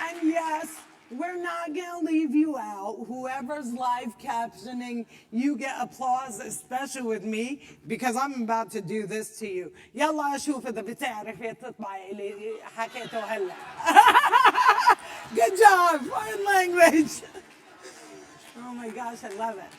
And yes, we're not gonna leave you out. Whoever's live captioning, you get applause, especially with me, because I'm about to do this to you. يلا شوف إذا بتعرفي تطبعي اللي حكيته هلا. Good job, foreign language. Oh my gosh, I love it.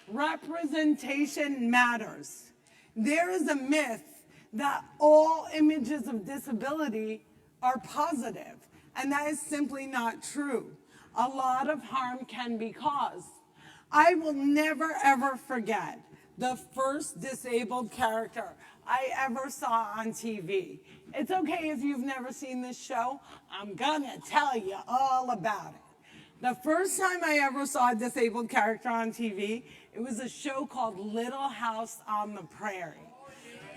Representation matters. There is a myth that all images of disability are positive, and that is simply not true. A lot of harm can be caused. I will never ever forget the first disabled character I ever saw on TV. It's okay if you've never seen this show. I'm gonna tell you all about it. The first time I ever saw a disabled character on TV, it was a show called Little House on the Prairie.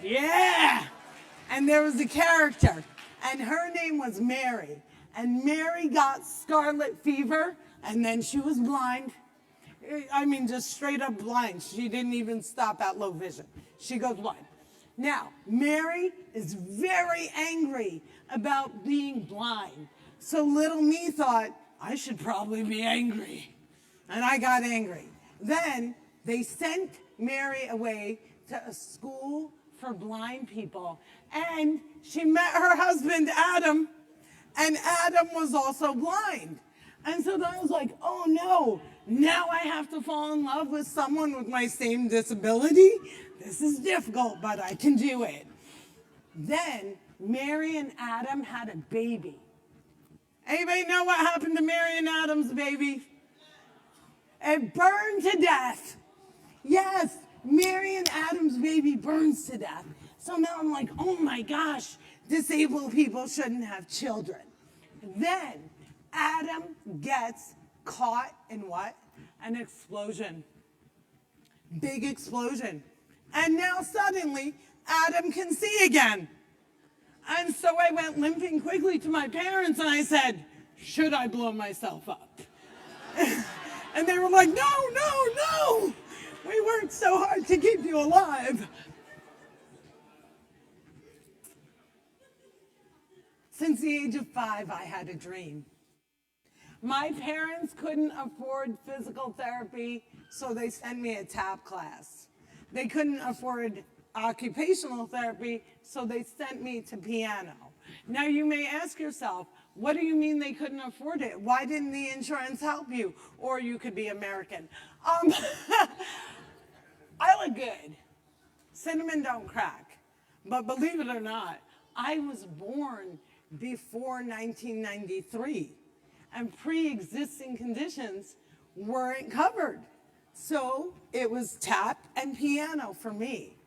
Yeah! And there was a character, and her name was Mary. And Mary got scarlet fever, and then she was blind. I mean, just straight up blind. She didn't even stop at low vision. She goes blind. Now, Mary is very angry about being blind. So little me thought, I should probably be angry. And I got angry. Then they sent Mary away to a school for blind people. And she met her husband, Adam. And Adam was also blind. And so then I was like, oh no, now I have to fall in love with someone with my same disability? This is difficult, but I can do it. Then Mary and Adam had a baby. Anybody know what happened to Mary and Adam's baby? It burned to death. Yes, Mary and Adam's baby burns to death. So now I'm like, oh my gosh, disabled people shouldn't have children. Then Adam gets caught in what? An explosion. Big explosion. And now suddenly, Adam can see again. And so I went limping quickly to my parents and I said, should I blow myself up? And they were like, no, no, no. We worked so hard to keep you alive. Since the age of 5, I had a dream. My parents couldn't afford physical therapy, so they sent me a tap class. They couldn't afford occupational therapy, so they sent me to piano. Now you may ask yourself, what do you mean they couldn't afford it? Why didn't the insurance help you? Or you could be American. I look good. Cinnamon don't crack. But believe it or not, I was born before 1993, and pre-existing conditions weren't covered. So it was tap and piano for me.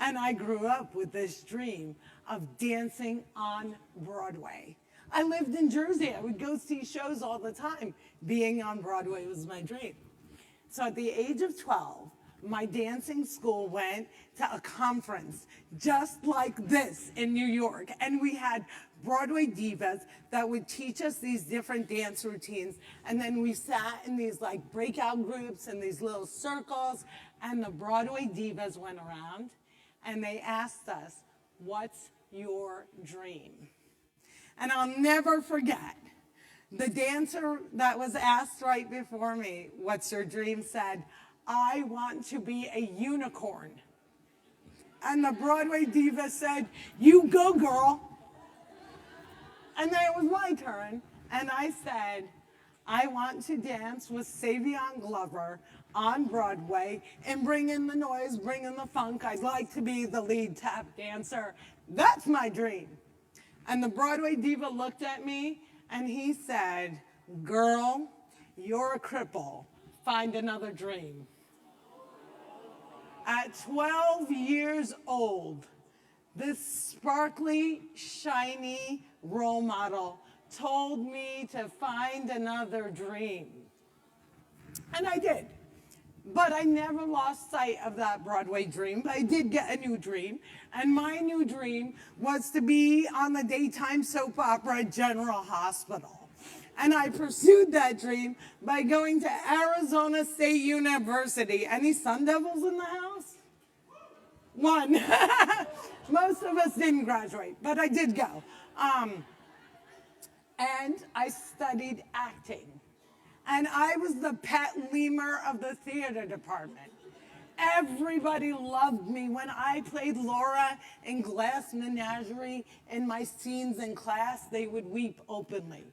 And I grew up with this dream of dancing on Broadway. I lived in Jersey. I would go see shows all the time. Being on Broadway was my dream. So at the age of 12, my dancing school went to a conference just like this in New York. And we had Broadway divas that would teach us these different dance routines. And then we sat in these like breakout groups in these little circles. And the Broadway divas went around and they asked us, "What's your dream?" And I'll never forget, the dancer that was asked right before me, "What's your dream?" said, "I want to be a unicorn." And the Broadway diva said, "You go, girl." And then it was my turn, and I said, "I want to dance with Savion Glover on Broadway and bring in the noise, bring in the funk. I'd like to be the lead tap dancer. That's my dream." And the Broadway diva looked at me, and he said, "Girl, you're a cripple. Find another dream." At 12 years old, this sparkly, shiny role model told me to find another dream. And I did. But I never lost sight of that Broadway dream. But I did get a new dream. And my new dream was to be on the daytime soap opera General Hospital. And I pursued that dream by going to Arizona State University. Any Sun Devils in the house? One. Most of us didn't graduate, but I did go. And I studied acting. And I was the pet lemur of the theater department. Everybody loved me. When I played Laura in Glass Menagerie in my scenes in class, they would weep openly.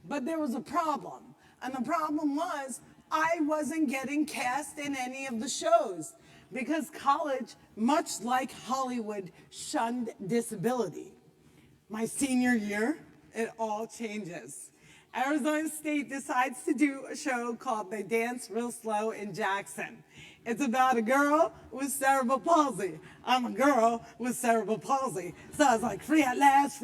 But there was a problem. And the problem was I wasn't getting cast in any of the shows because college, much like Hollywood, shunned disability. My senior year, it all changes. Arizona State decides to do a show called They Dance Real Slow in Jackson. It's about a girl with cerebral palsy. I'm a girl with cerebral palsy. So I was like, free at last,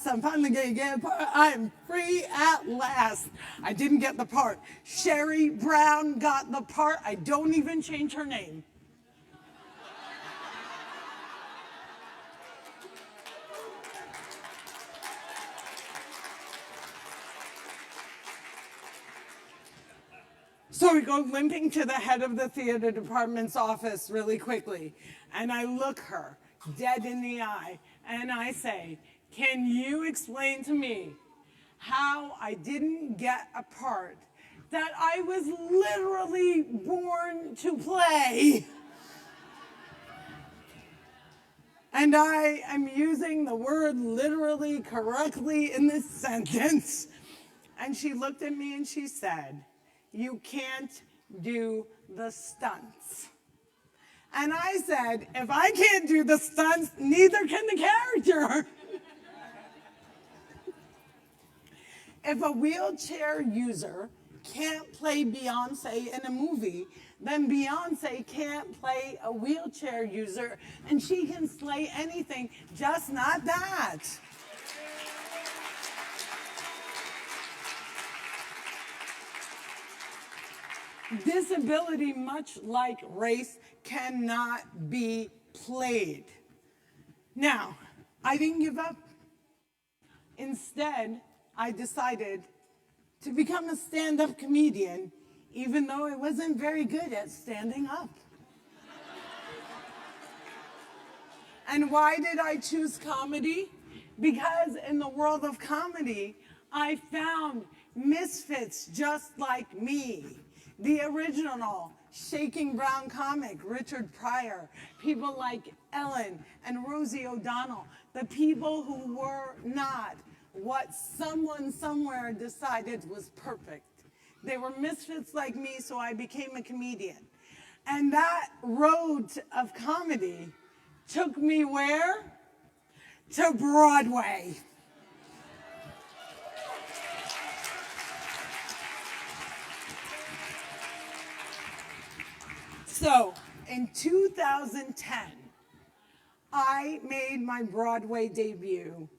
I'm finally gonna get a part. I am free at last. I didn't get the part. Sherry Brown got the part. I don't even change her name. So we go limping to the head of the theater department's office really quickly. And I look her dead in the eye and I say, "Can you explain to me how I didn't get a part that I was literally born to play?" And I am using the word literally correctly in this sentence. And she looked at me and she said, "You can't do the stunts." And I said, if I can't do the stunts, neither can the character. If a wheelchair user can't play Beyonce in a movie, then Beyonce can't play a wheelchair user, and she can slay anything, just not that. Disability, much like race, cannot be played. Now, I didn't give up. Instead, I decided to become a stand-up comedian, even though I wasn't very good at standing up. And why did I choose comedy? Because in the world of comedy, I found misfits just like me. The original Shaking Brown comic, Richard Pryor, people like Ellen and Rosie O'Donnell, the people who were not what someone somewhere decided was perfect. They were misfits like me, so I became a comedian. And that road of comedy took me where? To Broadway. So, in 2010, I made my Broadway debut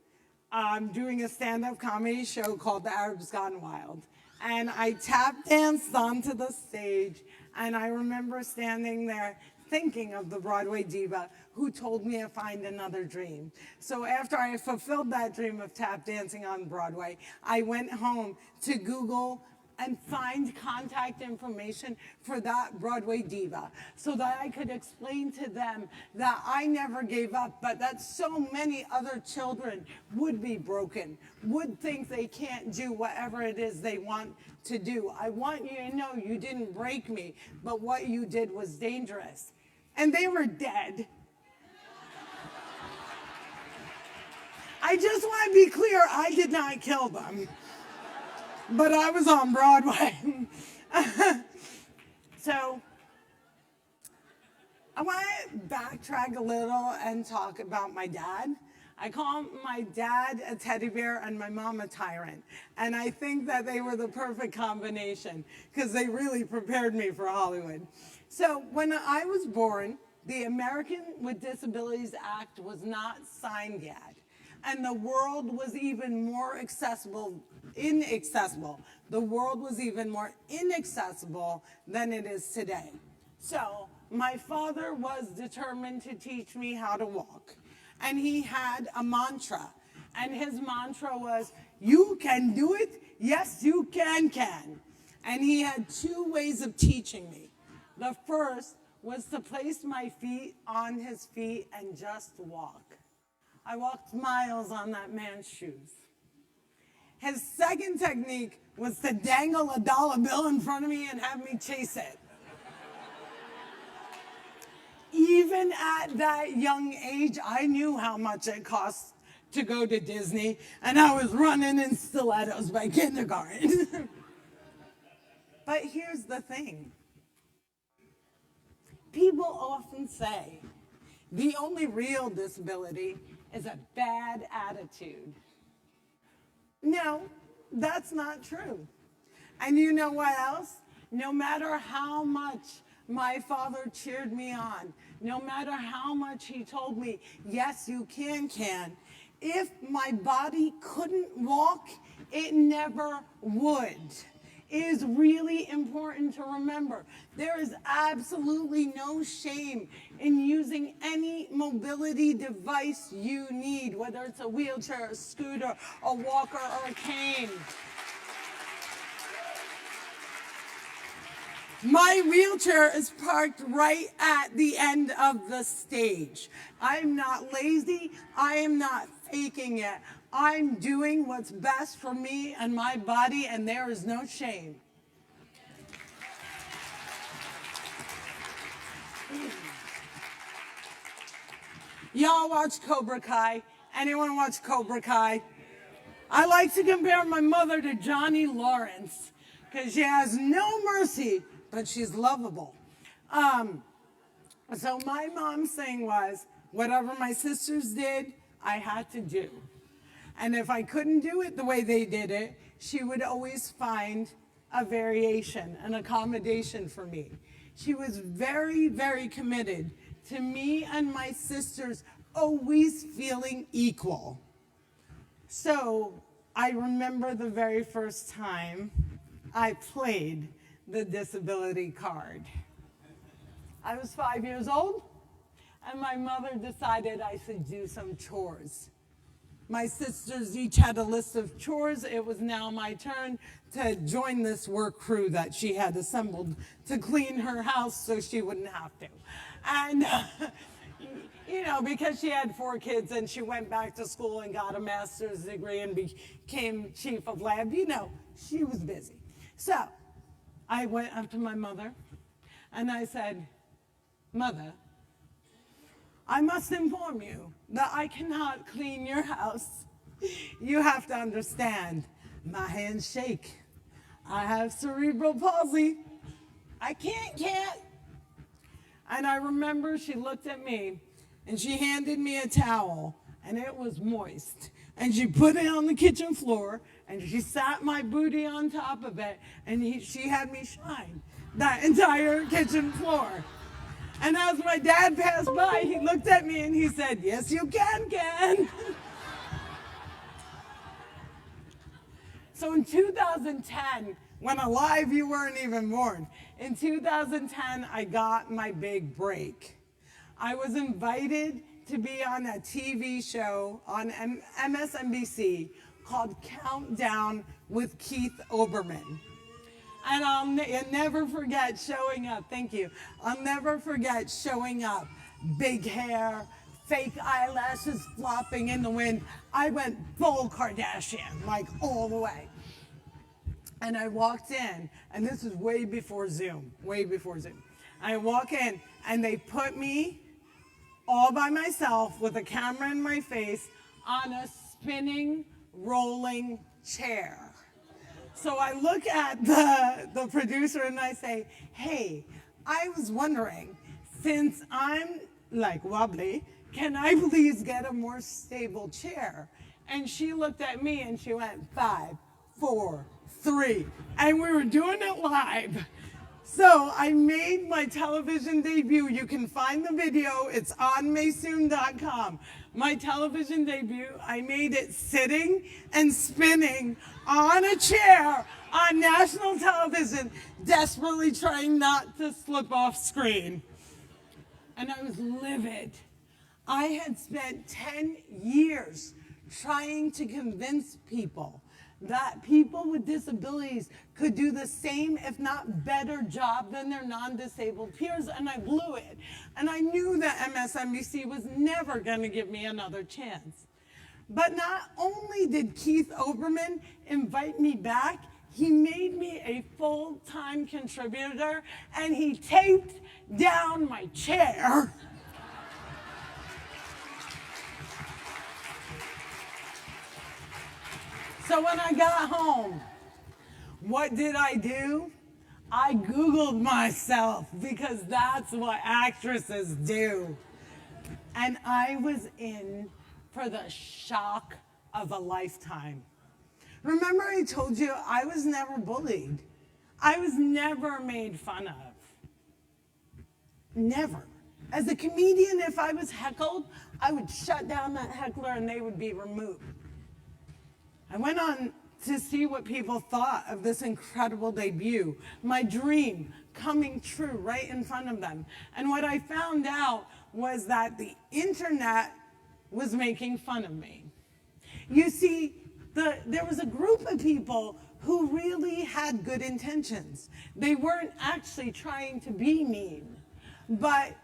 doing a stand-up comedy show called The Arabs Gone Wild. And I tap danced onto the stage, and I remember standing there thinking of the Broadway diva who told me to find another dream. So after I fulfilled that dream of tap dancing on Broadway, I went home to Google and find contact information for that Broadway diva so that I could explain to them that I never gave up, but that so many other children would be broken, would think they can't do whatever it is they want to do. I want you to know you didn't break me, but what you did was dangerous. And they were dead. I just want to be clear, I did not kill them. But I was on Broadway. So I want to backtrack a little and talk about my dad. I call my dad a teddy bear and my mom a tyrant. And I think that they were the perfect combination because they really prepared me for Hollywood. So when I was born, the American with Disabilities Act was not signed yet. And the world was even more inaccessible. The world was even more inaccessible than it is today. So my father was determined to teach me how to walk. And he had a mantra. And his mantra was, you can do it, yes you can. And he had two ways of teaching me. The first was to place my feet on his feet and just walk. I walked miles on that man's shoes. His second technique was to dangle a dollar bill in front of me and have me chase it. Even at that young age, I knew how much it cost to go to Disney, and I was running in stilettos by kindergarten. But here's the thing. People often say the only real disability is a bad attitude. No, that's not true. And you know what else? No matter how much my father cheered me on, no matter how much he told me, yes, you can, if my body couldn't walk, it never would. It is really important to remember there is absolutely no shame in using any mobility device you need, whether it's a wheelchair, a scooter, a walker, or a cane. My wheelchair is parked right at the end of the stage. I'm not lazy. I am not faking it. I'm doing what's best for me and my body, and there is no shame. Y'all watch Cobra Kai? Anyone watch Cobra Kai? I like to compare my mother to Johnny Lawrence because she has no mercy, but she's lovable. So my mom's thing was, whatever my sisters did, I had to do. And if I couldn't do it the way they did it, she would always find a variation, an accommodation for me. She was very, very committed to me and my sisters always feeling equal. So I remember the very first time I played the disability card. I was 5 years old, and my mother decided I should do some chores. My sisters each had a list of chores. It was now my turn to join this work crew that she had assembled to clean her house so she wouldn't have to. And, you know, because she had 4 kids and she went back to school and got a master's degree and became chief of lab, you know, she was busy. So I went up to my mother and I said, Mother, I must inform you that I cannot clean your house. You have to understand, my hands shake. I have cerebral palsy. I can't. And I remember she looked at me and she handed me a towel and it was moist. And she put it on the kitchen floor and she sat my booty on top of it and she had me shine that entire kitchen floor. And as my dad passed by, he looked at me and he said, "Yes, you can, Ken." So in 2010, when alive you weren't even born, in 2010 I got my big break. I was invited to be on a TV show on MSNBC called Countdown with Keith Olbermann. And I'll never forget showing up, thank you. I'll never forget showing up, big hair, fake eyelashes flopping in the wind. I went full Kardashian, like all the way. And I walked in, and this is way before Zoom, way before Zoom. I walk in, and they put me all by myself with a camera in my face on a spinning, rolling chair. So I look at the producer and I say, "Hey, I was wondering, since I'm like wobbly, can I please get a more stable chair?" And she looked at me and she went, 5, 4, 3. And we were doing it live. So I made my television debut. You can find the video. It's on Maysoon.com. My television debut, I made it sitting and spinning on a chair on national television, desperately trying not to slip off screen. And I was livid. I had spent 10 years trying to convince people that people with disabilities could do the same, if not better job than their non-disabled peers, and I blew it. And I knew that MSNBC was never going to give me another chance. But not only did Keith Olbermann invite me back, he made me a full-time contributor, and he taped down my chair. So when I got home, what did I do? I Googled myself, because that's what actresses do. And I was in for the shock of a lifetime. Remember I told you I was never bullied. I was never made fun of. Never. As a comedian, if I was heckled, I would shut down that heckler and they would be removed. I went on to see what people thought of this incredible debut, my dream coming true right in front of them. And what I found out was that the internet was making fun of me. You see, there was a group of people who really had good intentions. They weren't actually trying to be mean, but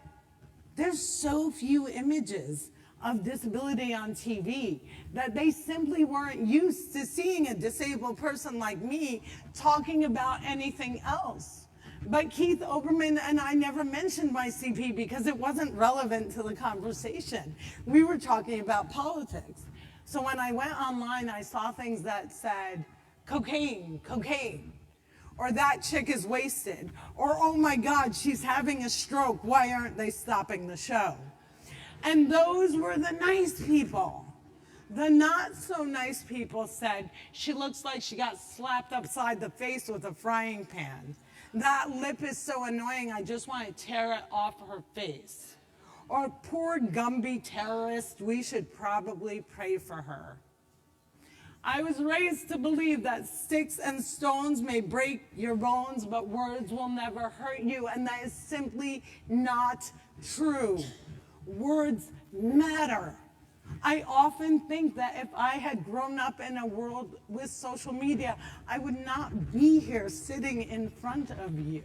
there's so few images of disability on TV that they simply weren't used to seeing a disabled person like me talking about anything else. But Keith Olbermann and I never mentioned my CP because it wasn't relevant to the conversation. We were talking about politics. So when I went online, I saw things that said, cocaine, cocaine, or that chick is wasted, or oh my God, she's having a stroke, why aren't they stopping the show? And those were the nice people. The not so nice people said, she looks like she got slapped upside the face with a frying pan. That lip is so annoying, I just want to tear it off her face. Or poor Gumby terrorist, we should probably pray for her. I was raised to believe that sticks and stones may break your bones, but words will never hurt you, and that is simply not true. Words matter. I often think that if I had grown up in a world with social media, I would not be here sitting in front of you.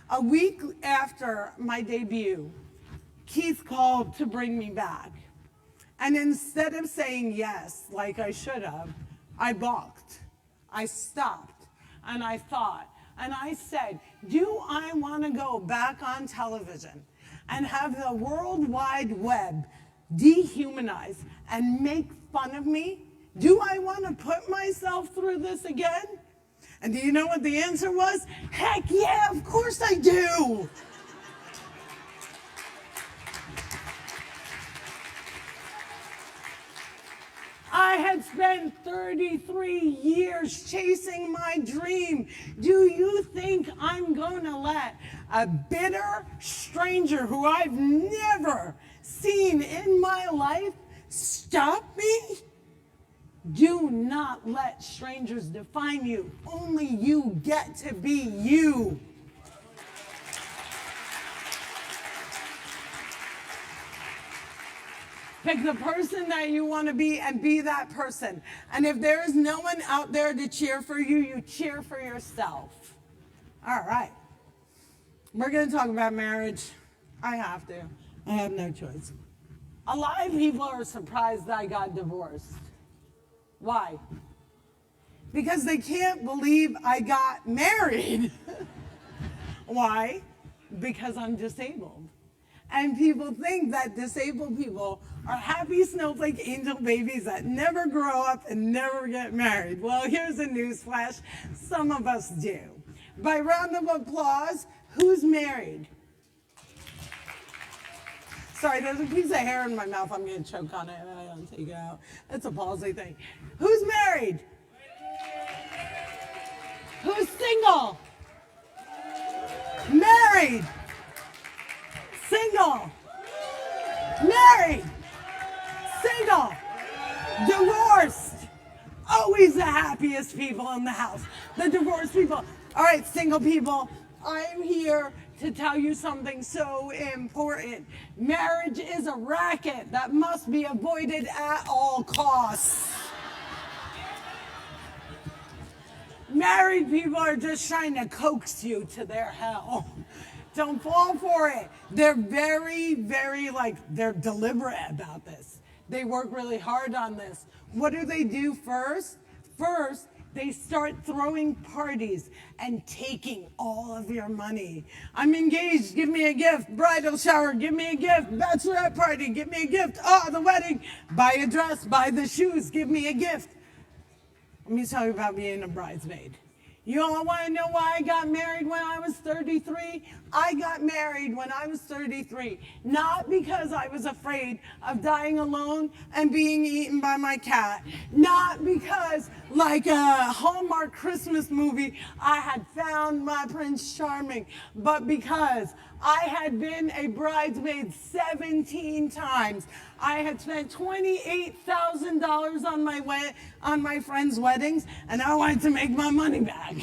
A week after my debut, Keith called to bring me back. And instead of saying yes, like I should have, I balked. I stopped and I thought, and I said, do I want to go back on television and have the World Wide Web dehumanize and make fun of me? Do I want to put myself through this again? And do you know what the answer was? Heck yeah, of course I do. I had spent 33 years chasing my dream. Do you think I'm going to let a bitter stranger who I've never seen in my life stop me? Do not let strangers define you. Only you get to be you. Pick the person that you want to be and be that person. And if there is no one out there to cheer for you, you cheer for yourself. All right. We're going to talk about marriage. I have to. I have no choice. A lot of people are surprised that I got divorced. Why? Because they can't believe I got married. Why? Because I'm disabled. And people think that disabled people are happy snowflake angel babies that never grow up and never get married. Well, here's a newsflash. Some of us do. By round of applause, who's married? Sorry, there's a piece of hair in my mouth. I'm going to choke on it and I don't take it out. It's a palsy thing. Who's married? Who's single? Married. Single. Married. Single. Divorced. Always the happiest people in the house. The divorced people. All right, single people, I'm here to tell you something so important. Marriage is a racket that must be avoided at all costs. Married people are just trying to coax you to their hell. Don't fall for it. They're very, they're deliberate about this. They work really hard on this. What do first? First, they start throwing parties and taking all of your money. I'm engaged, give me a gift. Bridal shower, give me a gift. Bachelorette party, give me a gift. Oh, the wedding, buy a dress, buy the shoes, give me a gift. Let me tell you about being a bridesmaid. You all want to know why I got married when I was 33? I got married when I was 33, not because I was afraid of dying alone and being eaten by my cat, not because, like a Hallmark Christmas movie, I had found my Prince Charming, but because I had been a bridesmaid 17 times. I had spent $28,000 on my friends' weddings, and I wanted to make my money back.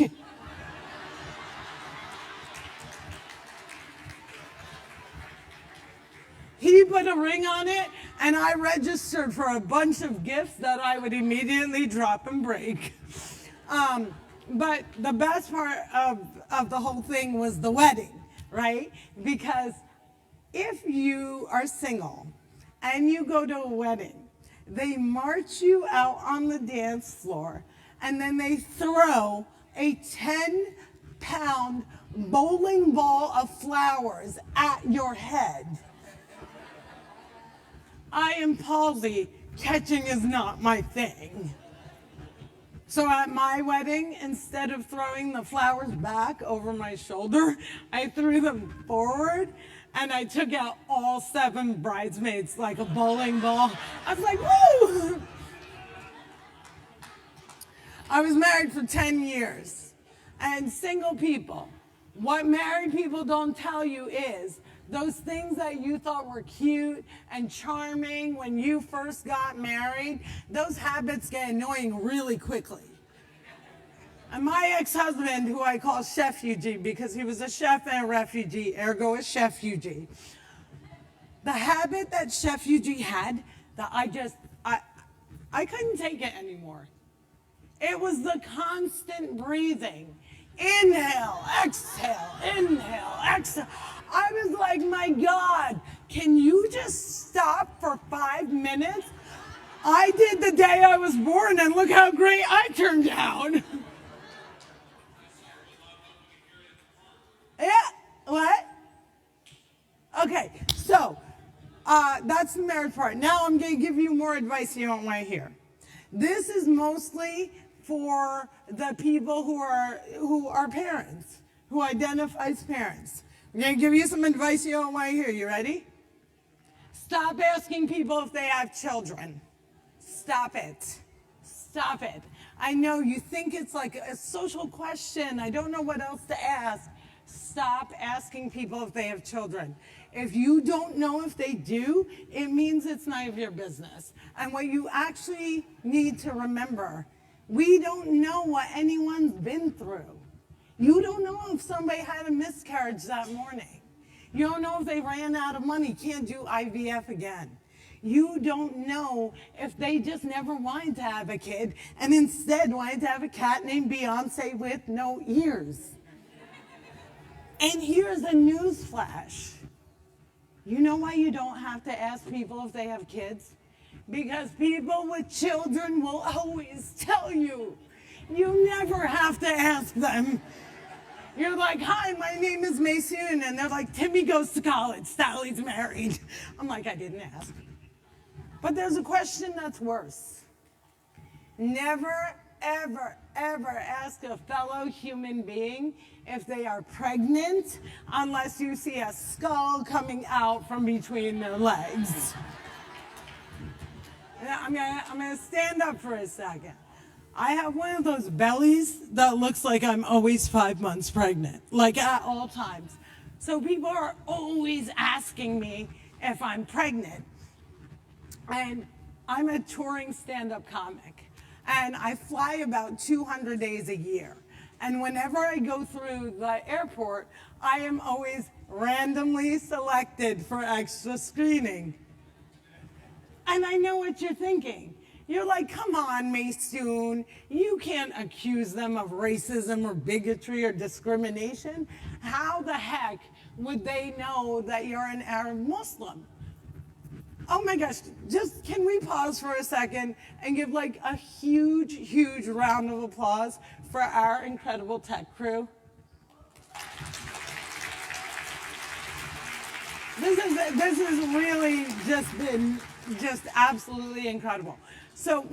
He put a ring on it, and I registered for a bunch of gifts that I would immediately drop and break. But the best part of the whole thing was the wedding, right? Because if you are single and you go to a wedding, they march you out on the dance floor, and then they throw a 10-pound bowling ball of flowers at your head. I am palsy. Catching is not my thing. So at my wedding, instead of throwing the flowers back over my shoulder, I threw them forward, and I took out all 7 bridesmaids like a bowling ball. I was like, woo! I was married for 10 years. And single people, what married people don't tell you is those things that you thought were cute and charming when you first got married, those habits get annoying really quickly. And my ex-husband, who I call Chef-Fugie because he was a chef and a refugee, ergo a Chef-Fugie. The habit that Chef-Fugie had that I couldn't take it anymore. It was the constant breathing. Inhale, exhale, inhale, exhale. I was like, my God, can you just stop for 5 minutes? I did the day I was born, and look how great I turned out. Yeah, what? Okay, so that's the marriage part. Now I'm going to give you more advice you don't want to hear. This is mostly for the people who are parents, who identify as parents. I'm going to give you some advice you don't want to hear. You ready? Stop asking people if they have children. Stop it. Stop it. I know you think it's like a social question. I don't know what else to ask. stop asking people if they have children. If you don't know if they do, it means it's none of your business. And what you actually need to remember, we don't know what anyone's been through. You don't know if somebody had a miscarriage that morning. You don't know if they ran out of money, can't do IVF again. You don't know if they just never wanted to have a kid and instead wanted to have a cat named Beyonce with no ears. And here's a news flash. You know why you don't have to ask people if they have kids? Because people with children will always tell you. You never have to ask them. You're like, hi, my name is Maysoon. And they're like, Timmy goes to college, Sally's married. I'm like, I didn't ask. But there's a question that's worse. Never, ever, ever ask a fellow human being if they are pregnant unless you see a skull coming out from between their legs. I'm gonna stand up for a second. I have one of those bellies that looks like I'm always 5 months pregnant, like at all times. So people are always asking me if I'm pregnant. And I'm a touring stand-up comic, and I fly about 200 days a year. And whenever I go through the airport, I am always randomly selected for extra screening. And I know what you're thinking. You're like, come on, Maysoon, you can't accuse them of racism or bigotry or discrimination. How the heck would they know that you're an Arab Muslim? Oh my gosh, just can we pause for a second and give like a huge, huge round of applause for our incredible tech crew? This has really just been just absolutely incredible. So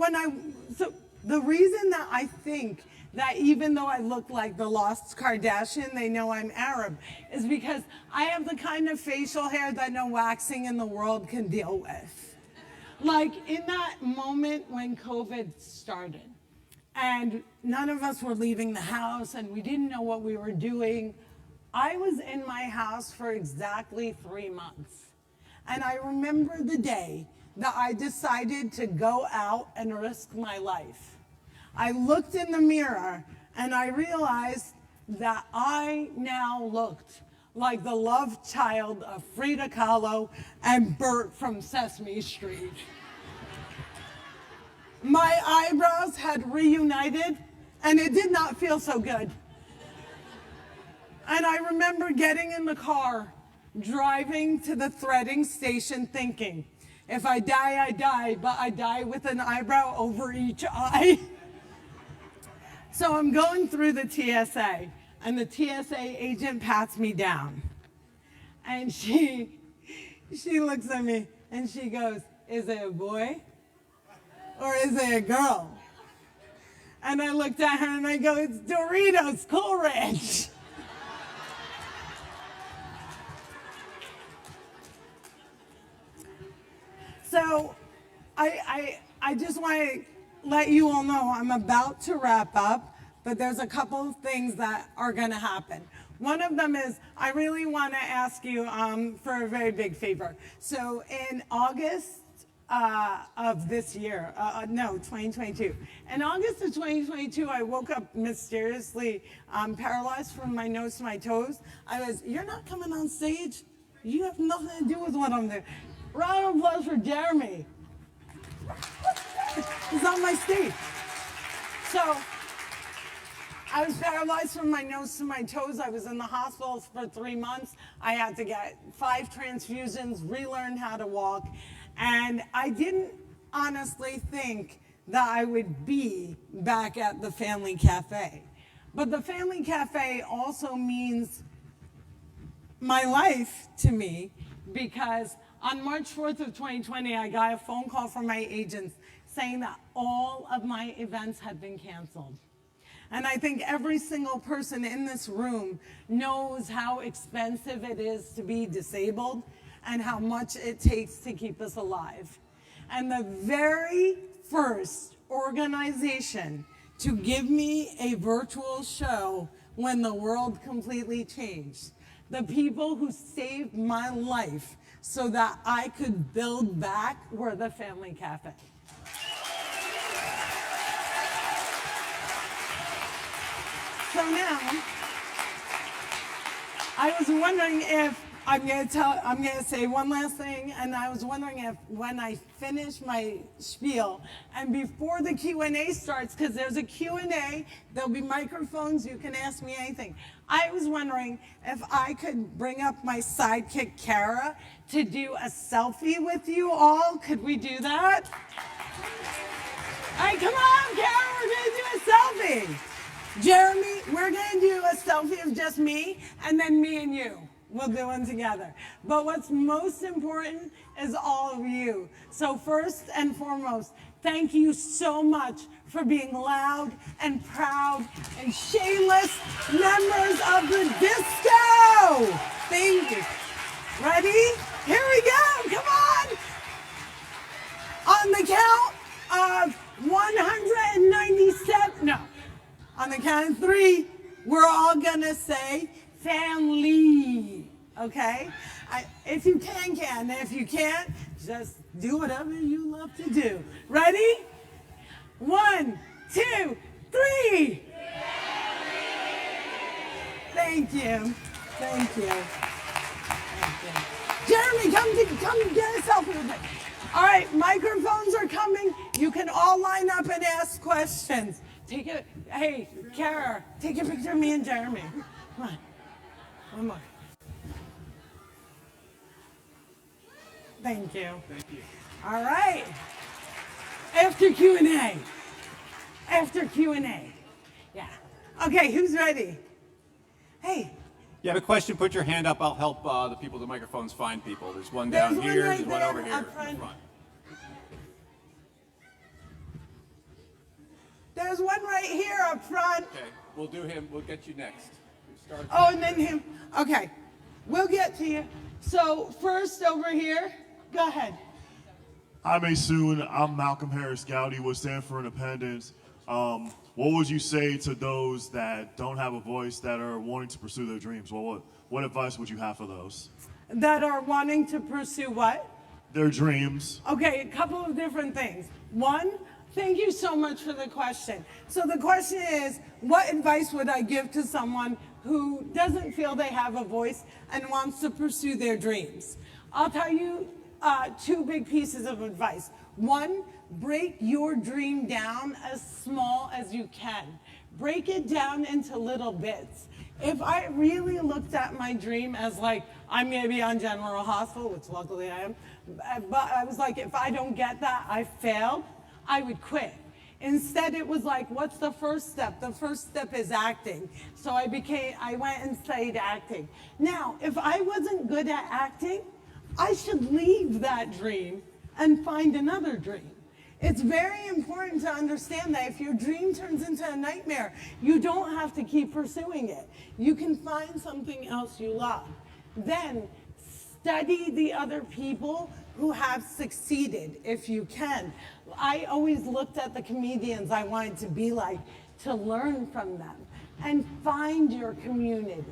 the reason that I think that even though I look like the lost Kardashian, they know I'm Arab, is because I have the kind of facial hair that no waxing in the world can deal with. Like in that moment when COVID started and none of us were leaving the house and we didn't know what we were doing, I was in my house for exactly 3 months. And I remember the day that I decided to go out and risk my life. I looked in the mirror and I realized that I now looked like the love child of Frida Kahlo and Bert from Sesame Street. My eyebrows had reunited and it did not feel so good. And I remember getting in the car, driving to the threading station thinking, if I die, I die, but I die with an eyebrow over each eye. So I'm going through the TSA, and the TSA agent pats me down. And she looks at me, and she goes, is it a boy or is it a girl? And I looked at her, and I go, it's Doritos Coolidge. So I just want to let you all know I'm about to wrap up, but there's a couple of things that are going to happen. One of them is I really want to ask you for a very big favor. So in August of this year, 2022. In August of 2022, I woke up mysteriously paralyzed from my nose to my toes. You're not coming on stage. You have nothing to do with what I'm doing. Round of applause for Jeremy. He's on my stage. So I was paralyzed from my nose to my toes. I was in the hospital for 3 months. I had to get 5 transfusions, relearn how to walk. And I didn't honestly think that I would be back at the Family Cafe. But the Family Cafe also means my life to me, because on March 4th of 2020, I got a phone call from my agents saying that all of my events had been canceled. And I think every single person in this room knows how expensive it is to be disabled and how much it takes to keep us alive. And the very first organization to give me a virtual show when the world completely changed. The people who saved my life so that I could build back were the Family Cafe. So now, I was wondering if, I'm gonna say one last thing, and I was wondering if when I finish my spiel, and before the Q&A starts, because there's a Q&A, there'll be microphones, you can ask me anything. I was wondering if I could bring up my sidekick, Kara, to do a selfie with you all. Could we do that? All right, come on, Kara, we're gonna do a selfie. Jeremy, we're gonna do a selfie of just me, and then me and you. We'll do one together. But what's most important is all of you. So first and foremost, thank you so much for being loud and proud and shameless members of the disco. Thank you. Ready? Here we go, come on. On the count of 197, no. On the count of 3, we're all gonna say family, okay? If you can. If you can't, just do whatever you love to do. Ready? 1, 2, 3. Thank you. Thank you. Thank you. Jeremy, come get a selfie with me. All right, microphones are coming. You can all line up and ask questions. Hey, Kara, take a picture of me and Jeremy. Come on. One more. Thank you. Thank you. All right. After Q&A. Yeah. Okay, who's ready? Hey. You have a question, put your hand up. I'll help the people with the microphones find people. There's one down here, there's one over here in front. There's one right here up front. Okay, we'll do him. We'll get you next. Oh, and then him. Okay, we'll get to you. So first over here, go ahead. Hi, Maysoon. I'm Malcolm Harris Gowdy with Stand for Independence. What would you say to those that don't have a voice, that are wanting to pursue their dreams? Well, what advice would you have for those? That are wanting to pursue what? Their dreams. Okay, a couple of different things. One, thank you so much for the question. So the question is, what advice would I give to someone who doesn't feel they have a voice and wants to pursue their dreams? I'll tell you 2 big pieces of advice. One, break your dream down as small as you can. Break it down into little bits. If I really looked at my dream as like, I'm gonna be on General Hospital, which luckily I am, but I was like, if I don't get that, I failed, I would quit. Instead, it was like, what's the first step? The first step is acting. So I went and studied acting. Now, if I wasn't good at acting, I should leave that dream and find another dream. It's very important to understand that if your dream turns into a nightmare, you don't have to keep pursuing it. You can find something else you love. Then, study the other people who have succeeded, if you can. I always looked at the comedians I wanted to be like, to learn from them, and find your community.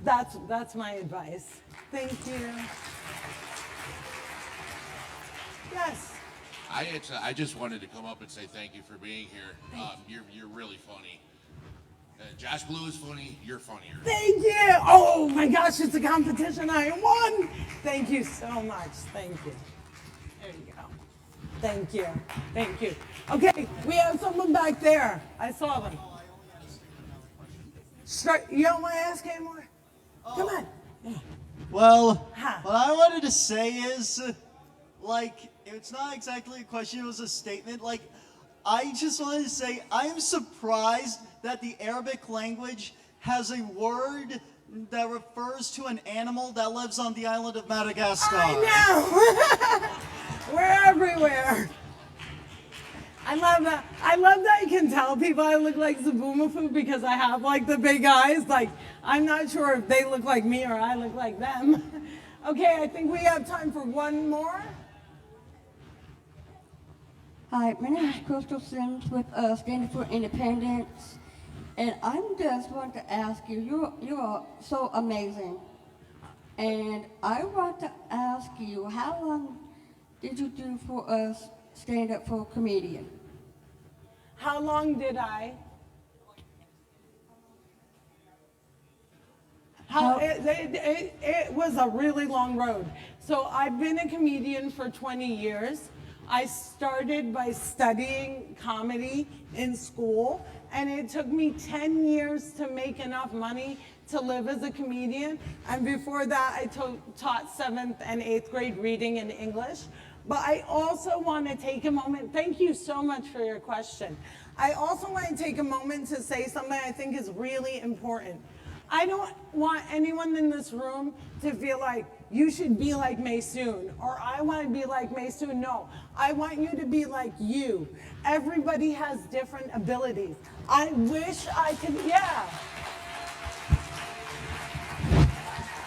That's my advice. Thank you. Yes. I just wanted to come up and say thank you for being here. You're really funny. Josh Blue is funny. You're funnier. Thank you. Oh my gosh, it's a competition. I won. Thank you so much. Thank you. There you go. Thank you. Thank you. Okay, we have someone back there. I saw them. You don't want to ask anymore? Come on. Yeah. Well, what I wanted to say is, it's not exactly a question, it was a statement. I just wanted to say, I am surprised that the Arabic language has a word that refers to an animal that lives on the island of Madagascar. I know! We're everywhere. I love that. I love that you can tell people I look like Zaboomafoo because I have the big eyes. I'm not sure if they look like me or I look like them. Okay, I think we have time for one more. Hi, my name is Crystal Sims with Standing for Independence. And I just want to ask you, you are so amazing. And I want to ask you, how long did you do for a stand-up for comedian? How long did I? It was a really long road. So I've been a comedian for 20 years. I started by studying comedy in school, and it took me 10 years to make enough money to live as a comedian. And before that, I taught 7th and 8th grade reading and English. But I also want to take a moment, thank you so much for your question. I also want to take a moment to say something I think is really important. I don't want anyone in this room to feel like you should be like Maysoon, or I want to be like Maysoon. No, I want you to be like you. Everybody has different abilities. I wish I could,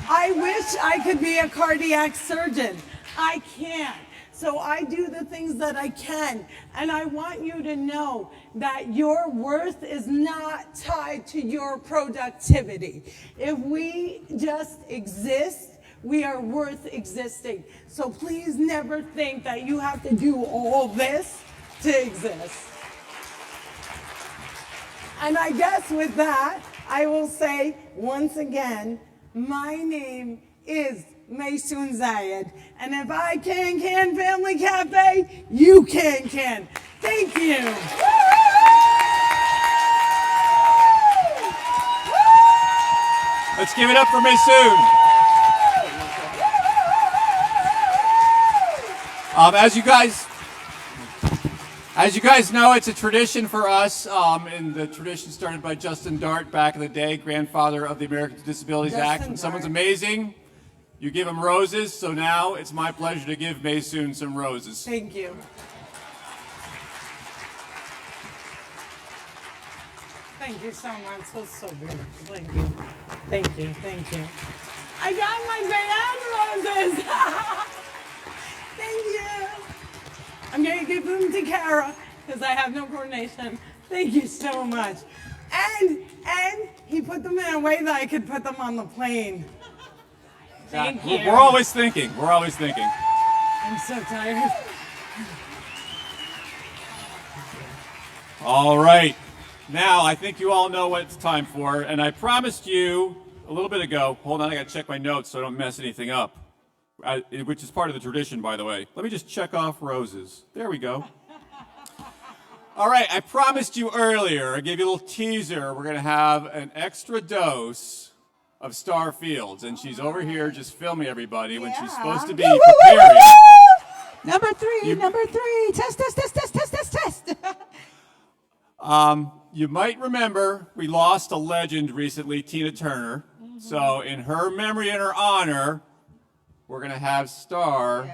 I wish I could be a cardiac surgeon. I can't. So I do the things that I can. And I want you to know that your worth is not tied to your productivity. If we just exist, we are worth existing. So please never think that you have to do all this to exist. And I guess with that, I will say once again, my name is Maysoon Zayid. And if I can Family Cafe, you can. Thank you. Let's give it up for Maysoon. As you guys know, it's a tradition for us, and the tradition started by Justin Dart back in the day, grandfather of the Americans with Disabilities Act. When someone's amazing, you give them roses, so now it's my pleasure to give Maysoon some roses. Thank you. Thank you so much. That's so beautiful. Thank you. Thank you. Thank you. I got my band roses. Thank you. I'm going to give them to Kara because I have no coordination. Thank you so much. And he put them in a way that I could put them on the plane. Thank you. We're always thinking. I'm so tired. All right. Now, I think you all know what it's time for, and I promised you a little bit ago, hold on, I got to check my notes so I don't mess anything up, which is part of the tradition, by the way. Let me just check off roses. There we go. All right, I promised you earlier, I gave you a little teaser, we're going to have an extra dose of Star Fields, and she's over here just filming everybody when she's supposed to be preparing. Number three, test. You might remember we lost a legend recently, Tina Turner. So in her memory and her honor, we're going to have Star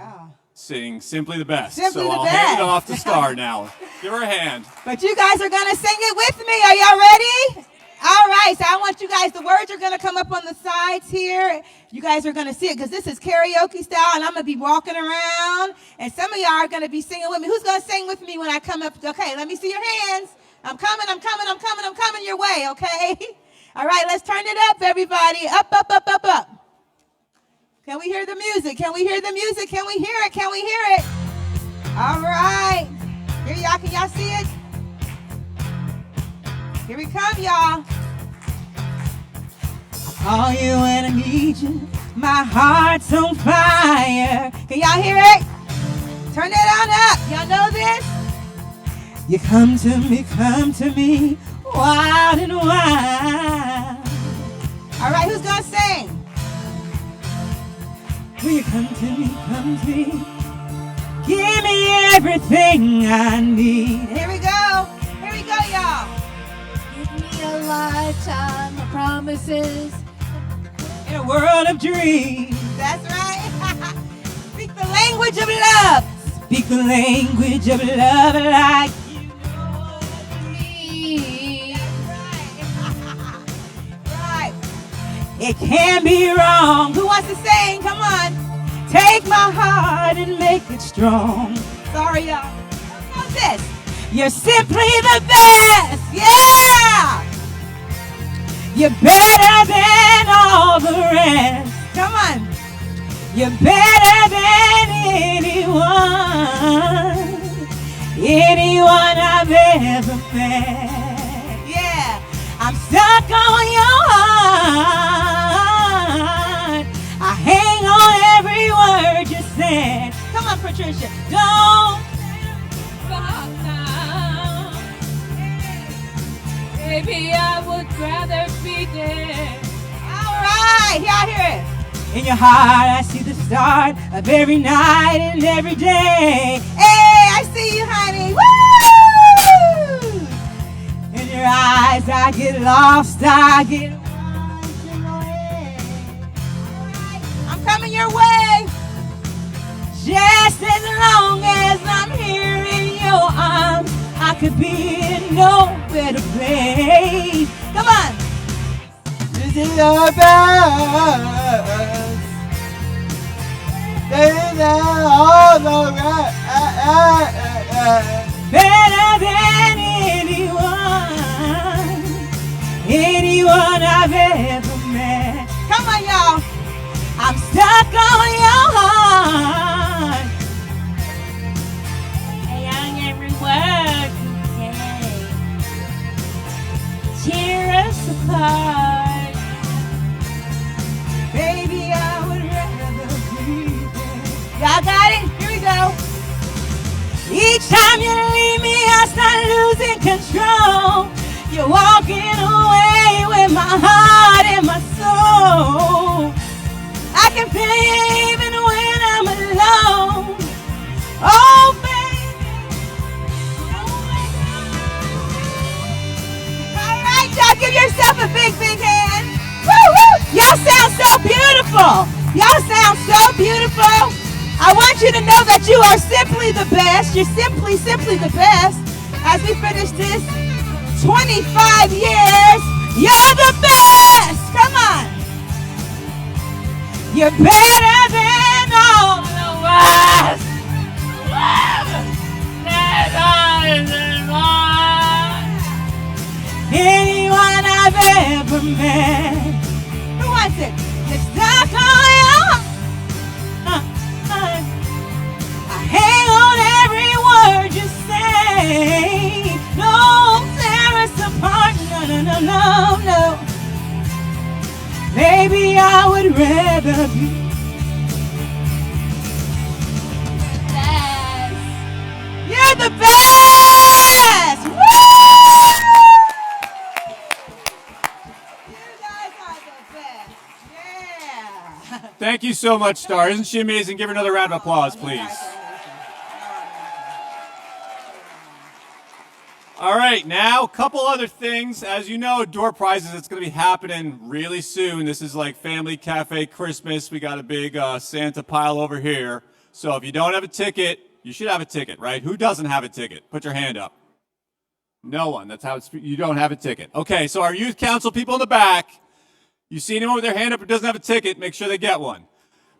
sing Simply the Best. I'll hand it off to Star now. Give her a hand. But you guys are going to sing it with me. Are y'all ready? All right, so I want you guys, the words are going to come up on the sides here. You guys are going to see it because this is karaoke style, and I'm going to be walking around, and some of y'all are going to be singing with me. Who's going to sing with me when I come up? Okay, let me see your hands. I'm coming your way, okay? All right, let's turn it up, everybody. Up. Can we hear the music? Can we hear it? All right. Here, y'all, can y'all see it? Here we come, y'all. I call you and I need you. My heart's on fire. Can y'all hear it? Turn it on up. Y'all know this? You come to me, wild and wild. All right, who's gonna sing? Will you come to me, give me everything I need. Here we go, y'all. Give me a lifetime of promises. In a world of dreams. That's right. Speak the language of love. Speak the language of love like you know me. Right. It can't be wrong. Who wants to sing? Come on. Take my heart and make it strong. Sorry, y'all. How's this? You're simply the best. Yeah. You're better than all the rest. Come on. You're better than anyone I've ever met. Yeah, I'm stuck on your heart. I hang on every word you said. Come on, Patricia. Don't stop now. Baby, I would rather be there. All right, y'all hear it. In your heart, I see the start of every night and every day. Hey, I see you, honey. Woo! In your eyes, I get lost. I get lost in my head. All right, I'm coming your way. Just as long as I'm here in your arms, I could be in no better place. Come on. This is your best. All the better than anyone I've ever met. Come on, y'all. I'm stuck on your heart. On every word you say, tear us apart. Baby, I would rather be there. Y'all got it? Here we go. Each time you leave me, I start losing control. You're walking away with my heart and my soul. I can feel you even when I'm alone. Oh, baby. All right, y'all, give yourself a big, big hand. Woo, woo. Y'all sound so beautiful. Y'all sound so beautiful. I want you to know that you are simply the best. You're simply the best. As we finish this 25 years, you're the best. Come on. You're better than all the rest. Anyone I've ever met. Who wants it? You're stuck on your I hang on every word you say. Don't tear us apart. No. Baby, I would rather be best. You're the best. Woo! You guys are the best. Yeah. Thank you so much, Star. Isn't she amazing? Give her another round of applause, please. All right, now a couple other things. As you know, door prizes, it's going to be happening really soon. This is like Family Cafe Christmas. We got a big Santa pile over here. So if you don't have a ticket, you should have a ticket, right? Who doesn't have a ticket? Put your hand up. No one. That's how you don't have a ticket. Okay, so our youth council people in the back, you see anyone with their hand up who doesn't have a ticket, make sure they get one.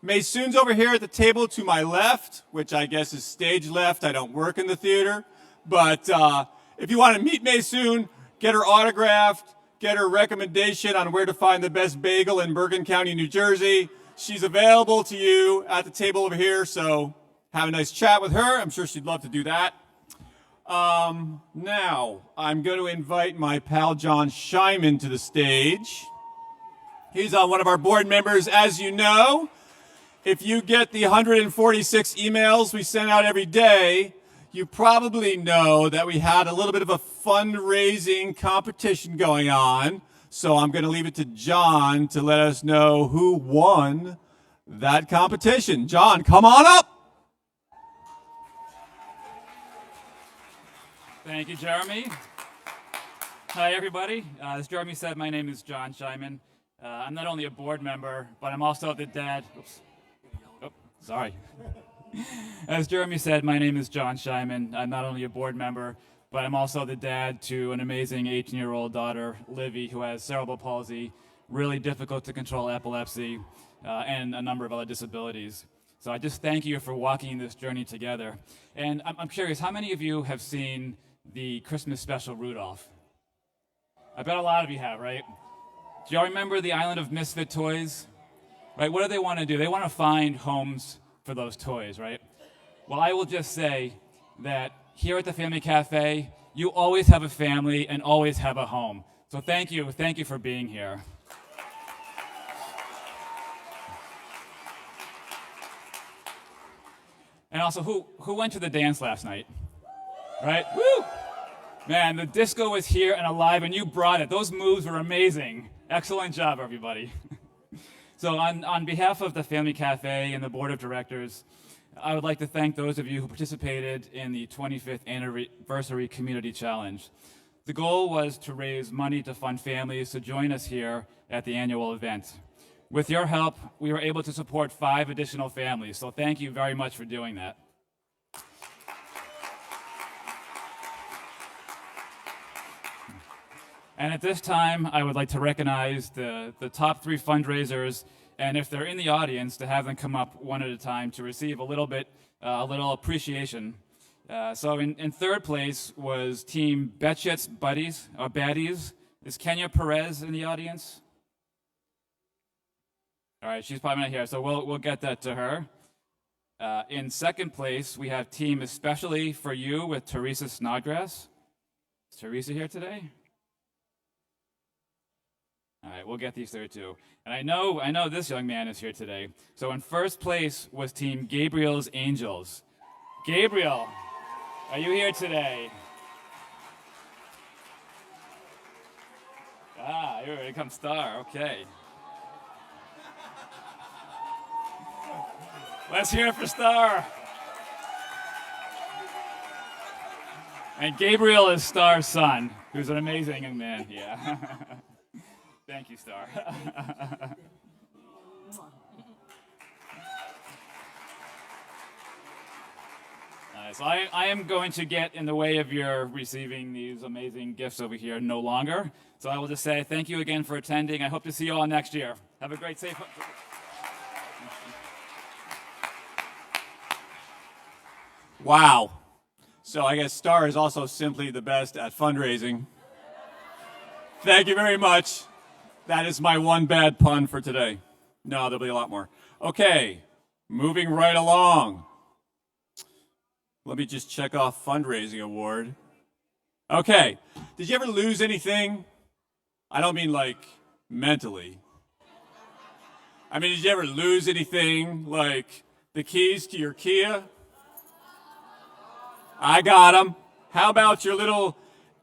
Maysoon's over here at the table to my left, which I guess is stage left. I don't work in the theater. But if you want to meet Maysoon, get her autographed, get her recommendation on where to find the best bagel in Bergen County, New Jersey. She's available to you at the table over here, so have a nice chat with her. I'm sure she'd love to do that. Now, I'm going to invite my pal John Scheinman to the stage. He's one of our board members, as you know. If you get the 146 emails we send out every day, you probably know that we had a little bit of a fundraising competition going on. So I'm going to leave it to John to let us know who won that competition. John, come on up. Thank you, Jeremy. Hi, everybody. As Jeremy said, my name is John Scheinman. I'm not only a board member, but I'm also the dad. Oops. Oh, sorry. As Jeremy said, my name is John Scheinman. I'm not only a board member, but I'm also the dad to an amazing 18-year-old daughter, Livy, who has cerebral palsy, really difficult to control epilepsy, and a number of other disabilities. So I just thank you for walking this journey together. And I'm curious, how many of you have seen the Christmas special Rudolph? I bet a lot of you have, right? Do y'all remember the Island of Misfit Toys? Right, what do they want to do? They want to find homes for those toys, right? Well, I will just say that here at the Family Cafe, you always have a family and always have a home. So thank you for being here. And also, who went to the dance last night? Right? Woo! Man, the disco was here and alive, and you brought it. Those moves were amazing. Excellent job, everybody. So on behalf of the Family Cafe and the Board of Directors, I would like to thank those of you who participated in the 25th Anniversary Community Challenge. The goal was to raise money to fund families to join us here at the annual event. With your help, we were able to support 5 additional families, so thank you very much for doing that. And at this time, I would like to recognize the top 3 fundraisers, and if they're in the audience, to have them come up one at a time to receive a little appreciation. So in third place was Team Betchet's Baddies. Is Kenya Perez in the audience? All right, she's probably not here, so we'll get that to her. In second place, we have Team Especially for You with Teresa Snodgrass. Is Teresa here today? All right, we'll get these there too. And I know this young man is here today. So in first place was Team Gabriel's Angels. Gabriel, are you here today? Ah, here comes Star, okay. Let's hear it for Star. And Gabriel is Star's son, who's an amazing young man, yeah. Thank you, Star. So I am going to get in the way of your receiving these amazing gifts over here no longer. So I will just say thank you again for attending. I hope to see you all next year. Have a great, safe... Wow. So I guess Star is also simply the best at fundraising. Thank you very much. That is my one bad pun for today. No, there'll be a lot more. Okay, moving right along. Let me just check off fundraising award. Okay, did you ever lose anything? I don't mean like mentally. I mean, did you ever lose anything like the keys to your Kia? I got them. How about your little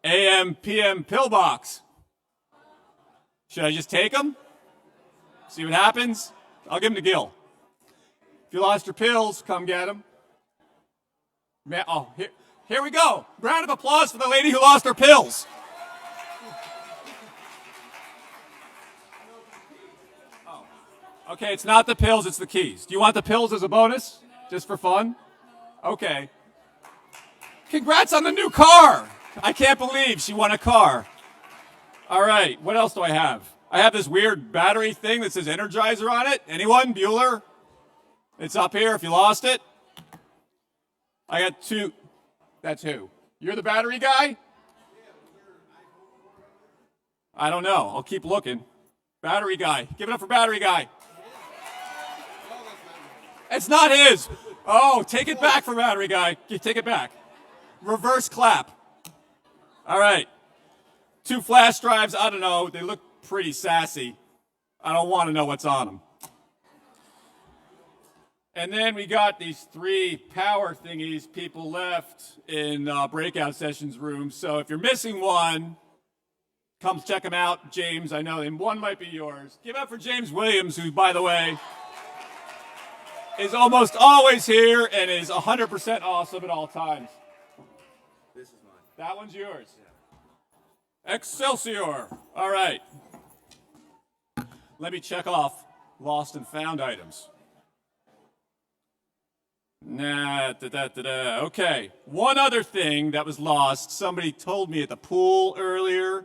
AM, PM pillbox? Should I just take them? See what happens? I'll give them to Gil. If you lost your pills, come get them. Oh, here we go. Round of applause for the lady who lost her pills. Oh. Okay, it's not the pills, it's the keys. Do you want the pills as a bonus? Just for fun? Okay. Congrats on the new car. I can't believe she won a car. All right, what else do I have? I have this weird battery thing that says Energizer on it. Anyone? Bueller? It's up here if you lost it. I got 2. That's who? You're the battery guy? I don't know. I'll keep looking. Battery guy. Give it up for battery guy. It's not his. Oh, take it back for battery guy. Take it back. Reverse clap. All right. 2 flash drives. I don't know. They look pretty sassy. I don't want to know what's on them. And then we got these 3 power thingies people left in breakout sessions rooms. So if you're missing one, come check them out. James, I know, and one might be yours. Give it up for James Williams, who, by the way, is almost always here and is 100% awesome at all times. This is mine. That one's yours. Yeah. Excelsior. All right. Let me check off lost and found items. Okay. One other thing that was lost. Somebody told me at the pool earlier.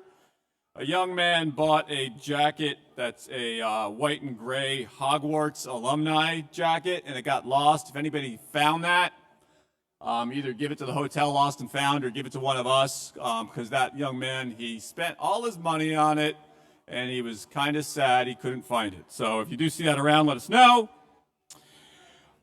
A young man bought a jacket that's a white and gray Hogwarts alumni jacket, and it got lost. If anybody found that, either give it to the hotel lost and found or give it to one of us, because that young man, he spent all his money on it, and he was kind of sad he couldn't find it. So if you do see that around, let us know.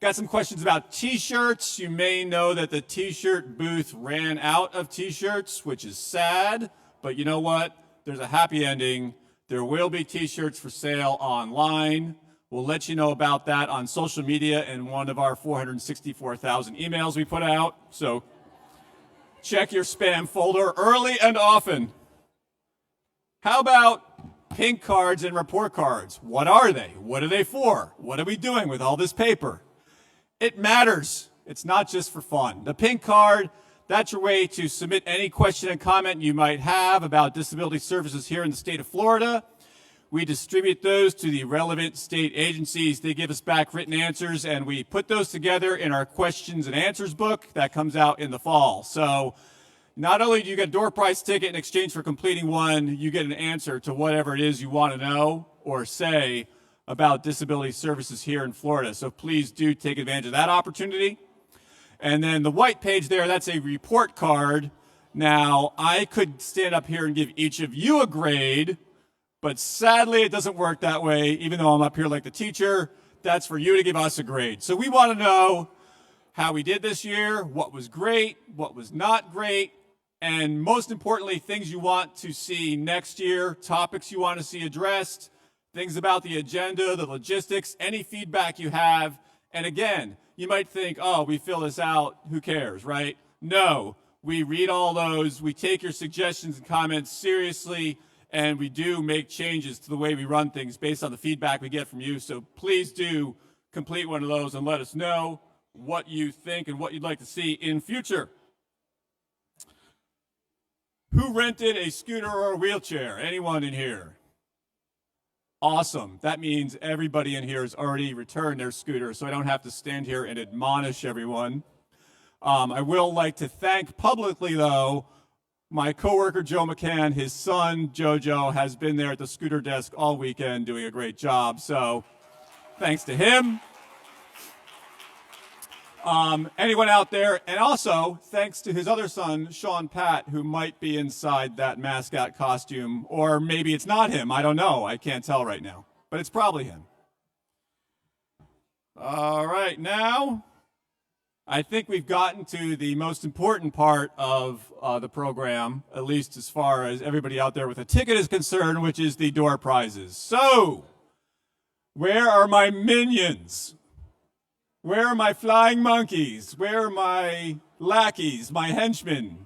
Got some questions about t-shirts. You may know that the t-shirt booth ran out of t-shirts, which is sad, but you know what? There's a happy ending. There will be t-shirts for sale online. We'll let you know about that on social media in one of our 464,000 emails we put out. So check your spam folder early and often. How about pink cards and report cards? What are they? What are they for? What are we doing with all this paper? It matters. It's not just for fun. The pink card, that's your way to submit any question and comment you might have about disability services here in the state of Florida. We distribute those to the relevant state agencies. They give us back written answers, and we put those together in our questions and answers book that comes out in the fall. So not only do you get a door prize ticket in exchange for completing one, you get an answer to whatever it is you want to know or say about disability services here in Florida. So please do take advantage of that opportunity. And then the white page there, that's a report card. Now, I could stand up here and give each of you a grade, but sadly it doesn't work that way. Even though I'm up here like the teacher, that's for you to give us a grade. So we want to know how we did this year, what was great, what was not great, and most importantly, things you want to see next year, topics you want to see addressed, things about the agenda, the logistics, any feedback you have. And again, you might think, oh, we fill this out, who cares, right? No, we read all those, we take your suggestions and comments seriously, and we do make changes to the way we run things based on the feedback we get from you. So please do complete one of those and let us know what you think and what you'd like to see in future. Who rented a scooter or a wheelchair? Anyone in here? Awesome. That means everybody in here has already returned their scooter, so I don't have to stand here and admonish everyone. I will like to thank publicly, though, my coworker Joe McCann. His son Jojo has been there at the scooter desk all weekend doing a great job, so thanks to him. Anyone out there, and also thanks to his other son, Sean Pat, who might be inside that mascot costume, or maybe it's not him. I don't know. I can't tell right now, but it's probably him. All right, now I think we've gotten to the most important part of the program, at least as far as everybody out there with a ticket is concerned, which is the door prizes. So, where are my minions? Where are my flying monkeys? Where are my lackeys, my henchmen?